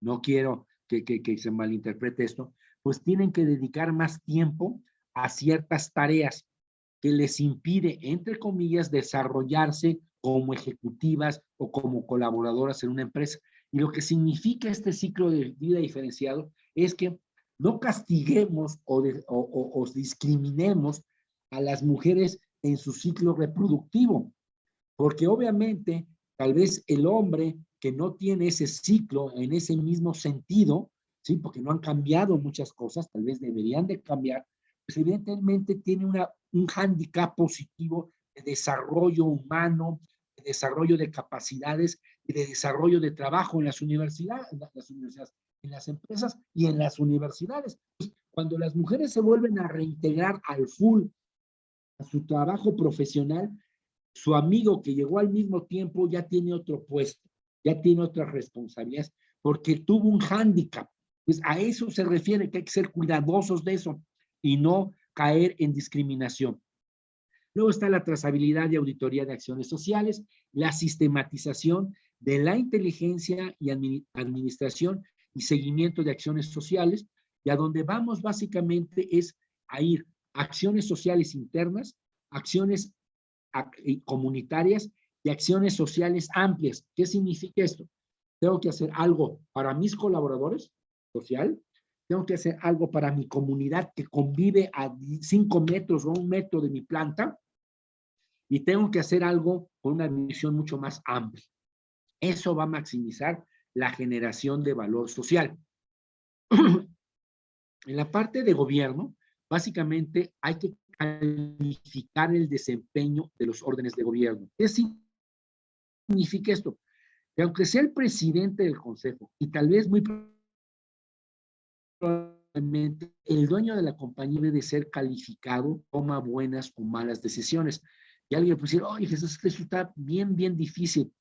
no quiero que se malinterprete esto, pues tienen que dedicar más tiempo a ciertas tareas que les impide, entre comillas, desarrollarse como ejecutivas o como colaboradoras en una empresa. Y lo que significa este ciclo de vida diferenciado es que no castiguemos o discriminemos a las mujeres en su ciclo reproductivo, porque obviamente tal vez el hombre que no tiene ese ciclo en ese mismo sentido, ¿sí? Porque no han cambiado muchas cosas, tal vez deberían de cambiar, pues evidentemente tiene un hándicap positivo de desarrollo humano, de desarrollo de capacidades y de desarrollo de trabajo en las universidades, en las empresas y en las universidades. Cuando las mujeres se vuelven a reintegrar al full a su trabajo profesional, su amigo que llegó al mismo tiempo ya tiene otro puesto, ya tiene otras responsabilidades, porque tuvo un hándicap. Pues a eso se refiere, que hay que ser cuidadosos de eso y no caer en discriminación. Luego está la trazabilidad y auditoría de acciones sociales, la sistematización de la inteligencia y administración y seguimiento de acciones sociales, y a donde vamos básicamente es a ir a acciones sociales internas, acciones comunitarias y acciones sociales amplias. ¿Qué significa esto? Tengo que hacer algo para mis colaboradores social, tengo que hacer algo para mi comunidad que convive a 5 metros o 1 metro de mi planta, y tengo que hacer algo con una visión mucho más amplia. Eso va a maximizar la generación de valor social. En la parte de gobierno, básicamente hay que calificar el desempeño de los órdenes de gobierno. ¿Qué significa esto? Que aunque sea el presidente del consejo, y tal vez muy probablemente el dueño de la compañía debe ser calificado, toma buenas o malas decisiones. Y alguien puede decir, oye, Jesús, eso está bien, bien difícil.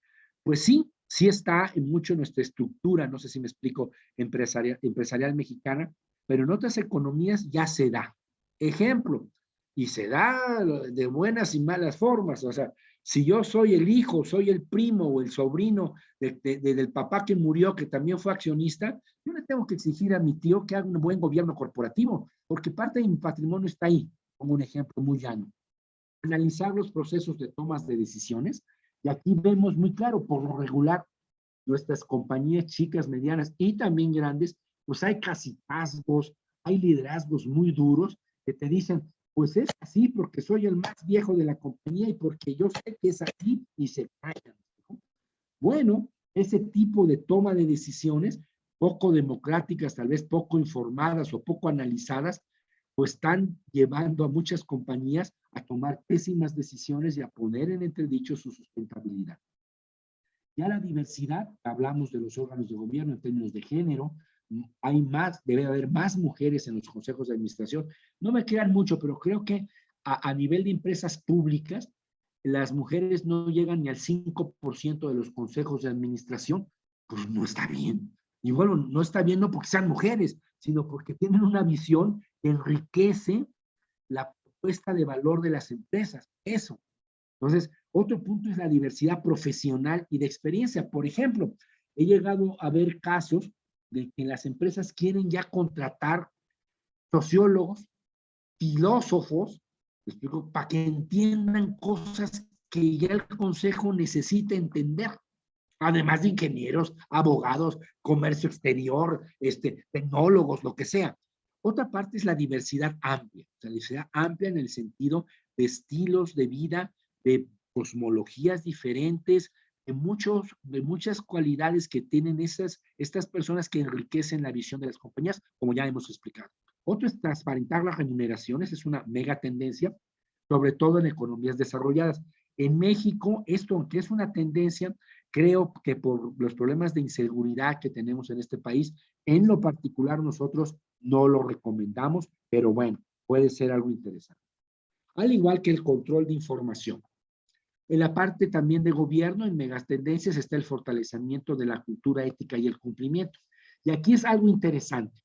Pues sí, sí está en mucho nuestra estructura, no sé si me explico, empresarial mexicana, pero en otras economías ya se da. Ejemplo, y se da de buenas y malas formas. O sea, si yo soy el hijo, soy el primo o el sobrino del papá que murió, que también fue accionista, yo le tengo que exigir a mi tío que haga un buen gobierno corporativo, porque parte de mi patrimonio está ahí, como un ejemplo muy llano. Analizar los procesos de tomas de decisiones, y aquí vemos muy claro, por lo regular, nuestras compañías chicas, medianas y también grandes, pues hay cacicazgos, hay liderazgos muy duros que te dicen, pues es así porque soy el más viejo de la compañía y porque yo sé que es así, y se callan. Bueno, ese tipo de toma de decisiones, poco democráticas, tal vez poco informadas o poco analizadas, pues están llevando a muchas compañías a tomar pésimas decisiones y a poner en entredicho su sustentabilidad. Ya la diversidad, hablamos de los órganos de gobierno en términos de género, hay más, debe haber más mujeres en los consejos de administración. No me crean mucho, pero creo que a nivel de empresas públicas, las mujeres no llegan ni al 5% de los consejos de administración. Pues no está bien. Y bueno, no está bien no porque sean mujeres, sino porque tienen una visión que enriquece la propuesta de valor de las empresas. Eso. Entonces, otro punto es la diversidad profesional y de experiencia. Por ejemplo, he llegado a ver casos de que las empresas quieren ya contratar sociólogos, filósofos, explico, para que entiendan cosas que ya el consejo necesita entender. Además de ingenieros, abogados, comercio exterior, tecnólogos, lo que sea. Otra parte es la diversidad amplia, o sea, la diversidad amplia en el sentido de estilos de vida, de cosmologías diferentes, de muchas cualidades que tienen estas personas que enriquecen la visión de las compañías, como ya hemos explicado. Otro es transparentar las remuneraciones, es una mega tendencia, sobre todo en economías desarrolladas. En México, esto, aunque es una tendencia, creo que por los problemas de inseguridad que tenemos en este país, en lo particular nosotros no lo recomendamos, pero bueno, puede ser algo interesante. Al igual que el control de información. En la parte también de gobierno, en megas tendencias, está el fortalecimiento de la cultura ética y el cumplimiento. Y aquí es algo interesante.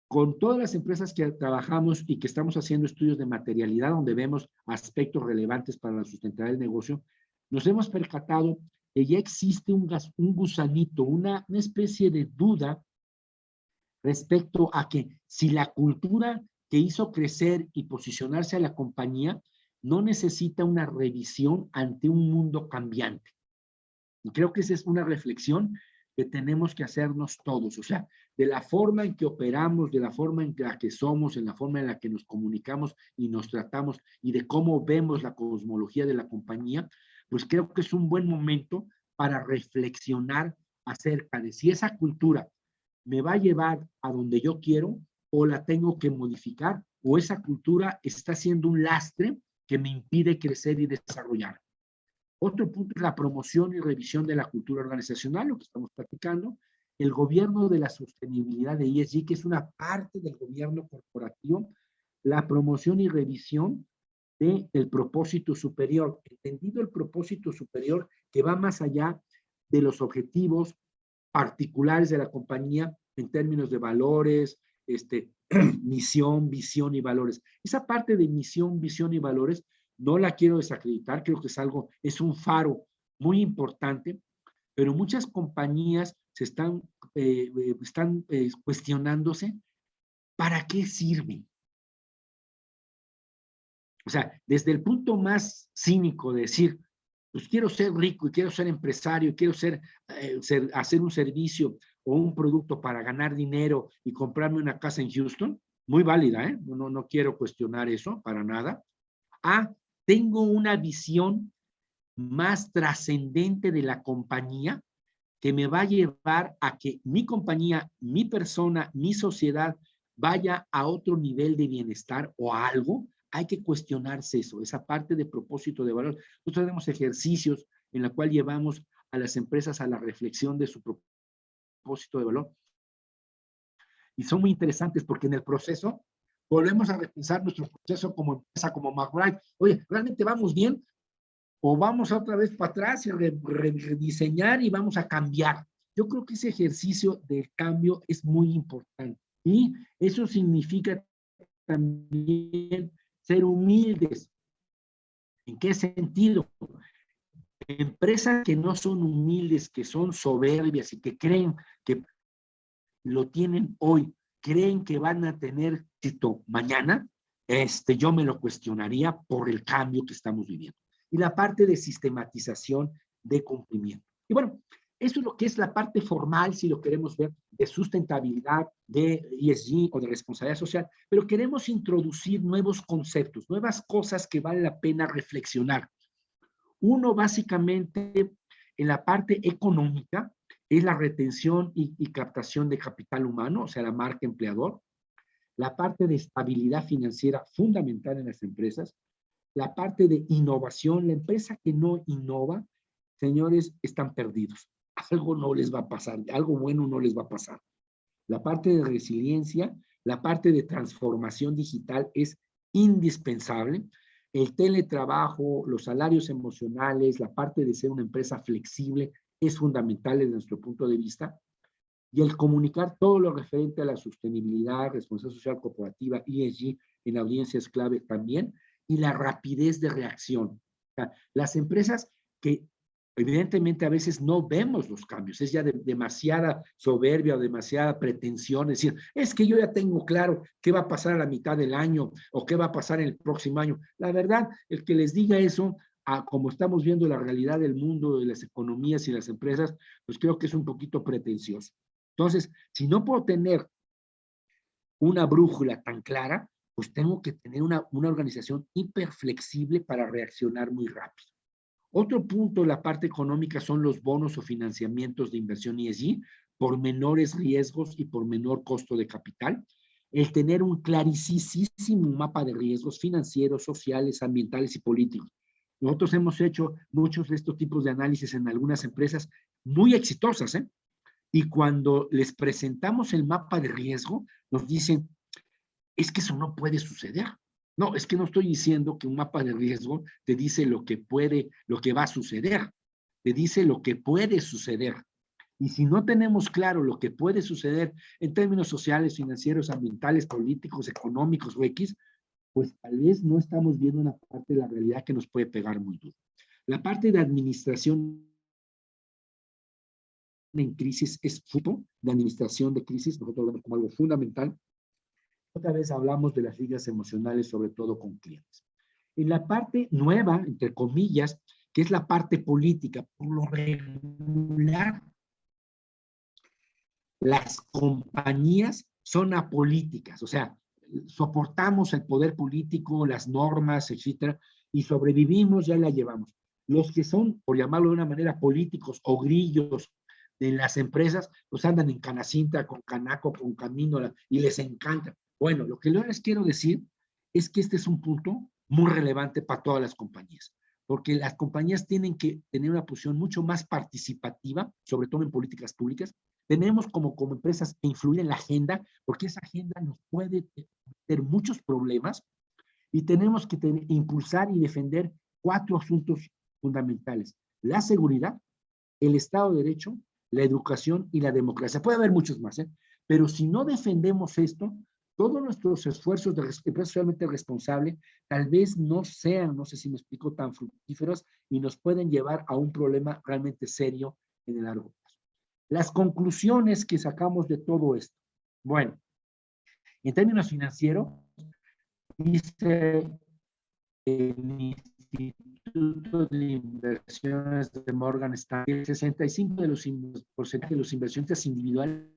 Con todas las empresas que trabajamos y que estamos haciendo estudios de materialidad, donde vemos aspectos relevantes para la sustentabilidad del negocio, nos hemos percatado que ya existe un gusanito, una especie de duda respecto a que si la cultura que hizo crecer y posicionarse a la compañía no necesita una revisión ante un mundo cambiante. Y creo que esa es una reflexión que tenemos que hacernos todos, o sea, de la forma en que operamos, de la forma en la que somos, en la forma en la que nos comunicamos y nos tratamos y de cómo vemos la cosmología de la compañía, pues creo que es un buen momento para reflexionar acerca de si esa cultura me va a llevar a donde yo quiero o la tengo que modificar o esa cultura está siendo un lastre que me impide crecer y desarrollar. Otro punto es la promoción y revisión de la cultura organizacional, lo que estamos platicando, el gobierno de la sostenibilidad de ESG, que es una parte del gobierno corporativo, la promoción y revisión del propósito superior, entendido el propósito superior que va más allá de los objetivos particulares de la compañía en términos de valores, misión, visión y valores. Esa parte de misión, visión y valores no la quiero desacreditar, creo que es un faro muy importante, pero muchas compañías están cuestionándose ¿para qué sirven? O sea, desde el punto más cínico de decir, pues quiero ser rico y quiero ser empresario y quiero hacer un servicio o un producto para ganar dinero y comprarme una casa en Houston, muy válida, ¿eh? No quiero cuestionar eso para nada. Tengo una visión más trascendente de la compañía que me va a llevar a que mi compañía, mi persona, mi sociedad vaya a otro nivel de bienestar o a algo. Hay que cuestionarse eso, esa parte de propósito de valor. Nosotros tenemos ejercicios en la cual llevamos a las empresas a la reflexión de su propósito de valor. Y son muy interesantes porque en el proceso volvemos a repensar nuestro proceso como empresa, como McBride. Oye, ¿realmente vamos bien? ¿O vamos otra vez para atrás y rediseñar y vamos a cambiar? Yo creo que ese ejercicio del cambio es muy importante. Y eso significa también ser humildes. ¿En qué sentido? Empresas que no son humildes, que son soberbias y que creen que lo tienen hoy, creen que van a tener éxito mañana, yo me lo cuestionaría por el cambio que estamos viviendo. Y la parte de sistematización de cumplimiento. Y bueno, eso es lo que es la parte formal, si lo queremos ver, de sustentabilidad, de ESG o de responsabilidad social, pero queremos introducir nuevos conceptos, nuevas cosas que vale la pena reflexionar. Uno, básicamente, en la parte económica, es la retención y captación de capital humano, o sea, la marca empleador, la parte de estabilidad financiera fundamental en las empresas, la parte de innovación, la empresa que no innova, señores, están perdidos. Algo no les va a pasar, algo bueno no les va a pasar. La parte de resiliencia, la parte de transformación digital es indispensable. El teletrabajo, los salarios emocionales, la parte de ser una empresa flexible es fundamental desde nuestro punto de vista. Y el comunicar todo lo referente a la sostenibilidad, responsabilidad social corporativa, ESG, en audiencias clave también, y la rapidez de reacción. O sea, las empresas que evidentemente a veces no vemos los cambios, es ya demasiada soberbia o demasiada pretensión, es decir, es que yo ya tengo claro qué va a pasar a la mitad del año o qué va a pasar en el próximo año. La verdad, el que les diga eso, como estamos viendo la realidad del mundo, de las economías y las empresas, pues creo que es un poquito pretencioso. Entonces, si no puedo tener una brújula tan clara, pues tengo que tener una organización hiperflexible para reaccionar muy rápido. Otro punto de la parte económica son los bonos o financiamientos de inversión ESG por menores riesgos y por menor costo de capital. El tener un clarísimo mapa de riesgos financieros, sociales, ambientales y políticos. Nosotros hemos hecho muchos de estos tipos de análisis en algunas empresas muy exitosas, ¿eh? Y cuando les presentamos el mapa de riesgo, nos dicen, es que eso no puede suceder. No, es que no estoy diciendo que un mapa de riesgo te dice lo que va a suceder. Te dice lo que puede suceder. Y si no tenemos claro lo que puede suceder en términos sociales, financieros, ambientales, políticos, económicos o X, pues tal vez no estamos viendo una parte de la realidad que nos puede pegar muy duro. La parte de administración en crisis es fruto de administración de crisis, nosotros lo vemos como algo fundamental. Otra vez hablamos de las ligas emocionales, sobre todo con clientes. En la parte nueva, entre comillas, que es la parte política, por lo regular, las compañías son apolíticas, o sea, soportamos el poder político, las normas, etcétera, y sobrevivimos, ya la llevamos. Los que son, por llamarlo de una manera, políticos o grillos de las empresas, pues andan en Canacintra, con Canaco, con Camino, y les encanta. Bueno, lo que yo les quiero decir es que este es un punto muy relevante para todas las compañías, porque las compañías tienen que tener una posición mucho más participativa, sobre todo en políticas públicas. Tenemos como empresas que influir en la agenda, porque esa agenda nos puede tener muchos problemas, y tenemos que impulsar y defender 4 asuntos fundamentales: la seguridad, el Estado de Derecho, la educación y la democracia. Puede haber muchos más, ¿eh? Pero si no defendemos esto, todos nuestros esfuerzos de empresa socialmente responsable tal vez no sean, no sé si me explico, tan fructíferos y nos pueden llevar a un problema realmente serio en el largo plazo. Las conclusiones que sacamos de todo esto. Bueno, en términos financieros, dice el Instituto de Inversiones de Morgan Stanley, el 65% de los inversionistas individuales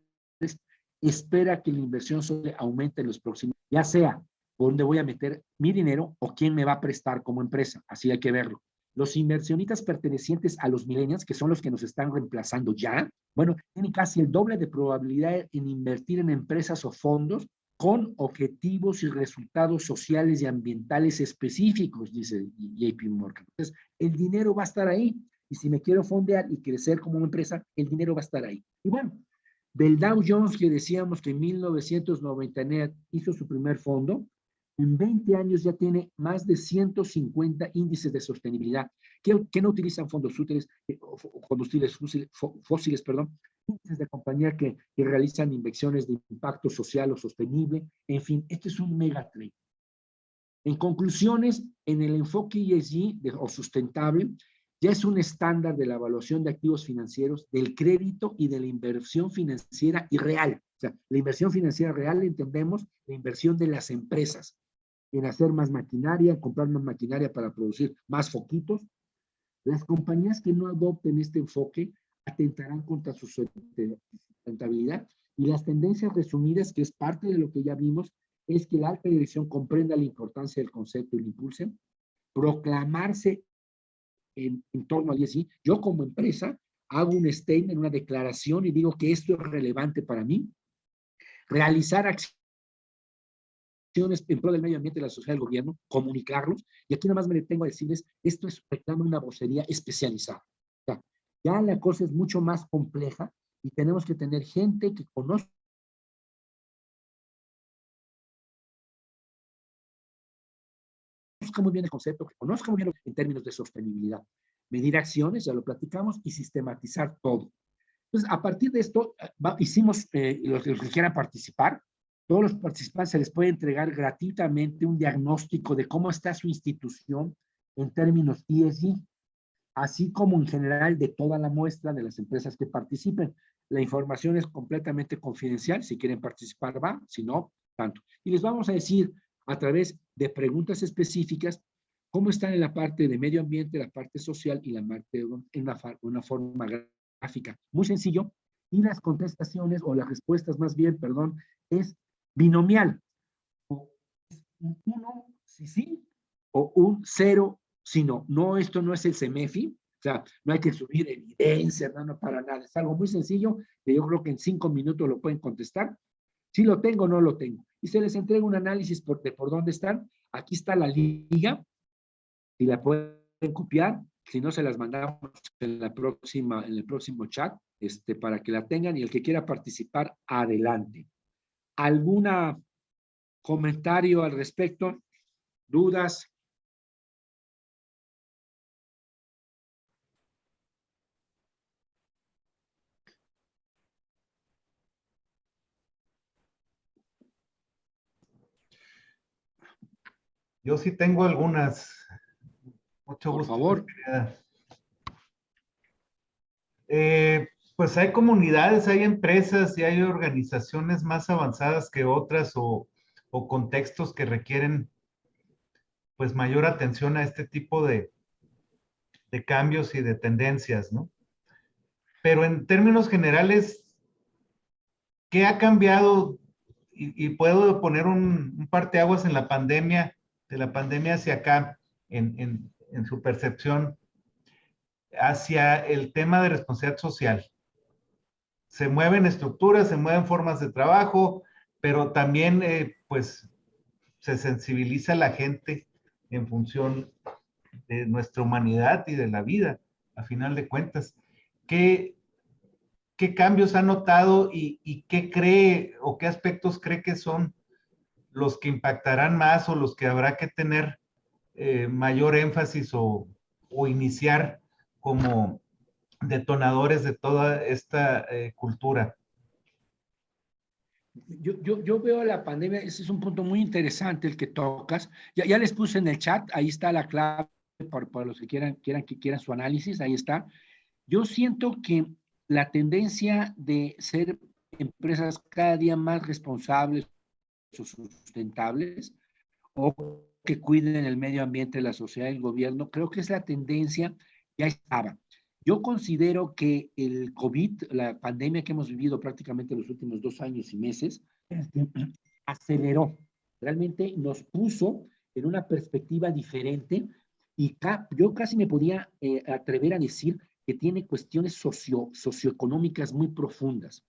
espera que la inversión aumente en los próximos, ya sea por dónde voy a meter mi dinero o quién me va a prestar como empresa. Así hay que verlo. Los inversionistas pertenecientes a los millennials, que son los que nos están reemplazando ya, bueno, tienen casi el doble de probabilidad en invertir en empresas o fondos con objetivos y resultados sociales y ambientales específicos, dice JP Morgan. Entonces, el dinero va a estar ahí, y si me quiero fondear y crecer como una empresa, el dinero va a estar ahí. Y bueno, del Dow Jones, que decíamos que en 1999 hizo su primer fondo, en 20 años ya tiene más de 150 índices de sostenibilidad, que no utilizan fondos útiles, combustibles fósiles, índices de compañía que realizan inversiones de impacto social o sostenible. En fin, este es un mega trade. En conclusiones, en el enfoque ESG o sustentable, ya es un estándar de la evaluación de activos financieros, del crédito y de la inversión financiera y real. O sea, la inversión financiera real, entendemos, la inversión de las empresas en hacer más maquinaria, en comprar más maquinaria para producir más foquitos. Las compañías que no adopten este enfoque atentarán contra su sustentabilidad, y las tendencias resumidas, que es parte de lo que ya vimos, es que la alta dirección comprenda la importancia del concepto y lo impulse, proclamarse en torno al ESG. Yo como empresa hago un statement, una declaración, y digo que esto es relevante para mí. Realizar acciones en pro del medio ambiente, de la sociedad, del gobierno, comunicarlos, y aquí nada más me detengo a decirles, esto es, reclama una vocería especializada. O sea, ya la cosa es mucho más compleja, y tenemos que tener gente que conozca muy bien el concepto, que conozca muy bien en términos de sostenibilidad, medir acciones, ya lo platicamos, y sistematizar todo. Entonces, a partir de esto, hicimos, los que quieran participar, todos los participantes se les puede entregar gratuitamente un diagnóstico de cómo está su institución en términos ESG, así como en general de toda la muestra de las empresas que participen. La información es completamente confidencial. Si quieren participar, va; si no, tanto. Y les vamos a decir, a través de preguntas específicas, cómo están en la parte de medio ambiente, la parte social y la parte en una forma gráfica. Muy sencillo. Y las contestaciones, o las respuestas más bien, perdón, es binomial. O un 1 si sí, o un 0 si no. No, esto no es el CEMEFI, o sea, no hay que subir evidencia, no, para nada. Es algo muy sencillo, que yo creo que en 5 minutos lo pueden contestar. Si lo tengo o no lo tengo. Y se les entrega un análisis por dónde están. Aquí está la liga, y la pueden copiar. Si no, se las mandamos en el próximo chat, para que la tengan, y el que quiera participar, adelante. ¿Alguna comentario al respecto? ¿Dudas? Yo sí tengo algunas. Mucho Por gusto. favor. Pues hay comunidades, hay empresas y hay organizaciones más avanzadas que otras o contextos que requieren pues mayor atención a este tipo de cambios y de tendencias, ¿no? Pero en términos generales, ¿qué ha cambiado? Y puedo poner un parteaguas en la pandemia, de la pandemia hacia acá, en su percepción, hacia el tema de responsabilidad social. Se mueven estructuras, se mueven formas de trabajo, pero también, pues, se sensibiliza a la gente en función de nuestra humanidad y de la vida, a final de cuentas. ¿Qué cambios ha notado y qué cree o qué aspectos cree que son los que impactarán más o los que habrá que tener mayor énfasis o iniciar como detonadores de toda esta cultura? Yo veo la pandemia, ese es un punto muy interesante el que tocas. Ya les puse en el chat, ahí está la clave para los que quieran su análisis, ahí está. Yo siento que la tendencia de ser empresas cada día más responsables o sustentables, o que cuiden el medio ambiente, la sociedad y el gobierno, creo que es la tendencia, ya estaba. Yo considero que el COVID, la pandemia que hemos vivido prácticamente los últimos 2 años y meses, aceleró, realmente nos puso en una perspectiva diferente, y yo casi me podía atrever a decir que tiene cuestiones socioeconómicas muy profundas.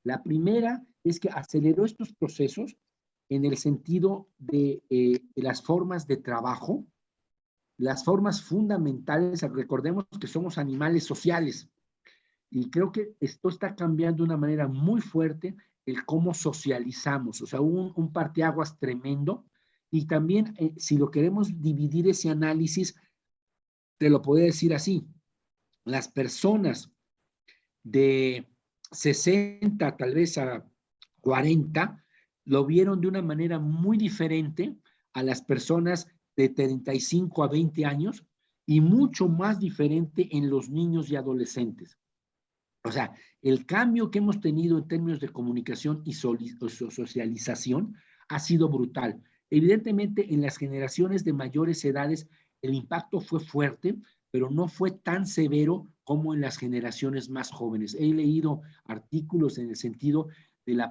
La primera es que aceleró estos procesos en el sentido de las formas de trabajo, las formas fundamentales. Recordemos que somos animales sociales, y creo que esto está cambiando de una manera muy fuerte el cómo socializamos. O sea, hubo un parteaguas tremendo, y también, si lo queremos dividir ese análisis, te lo puedo decir así: las personas de 60 tal vez a 40 lo vieron de una manera muy diferente a las personas de 35 a 20 años, y mucho más diferente en los niños y adolescentes. O sea, el cambio que hemos tenido en términos de comunicación y socialización ha sido brutal. Evidentemente, en las generaciones de mayores edades el impacto fue fuerte, pero no fue tan severo como en las generaciones más jóvenes. He leído artículos en el sentido de la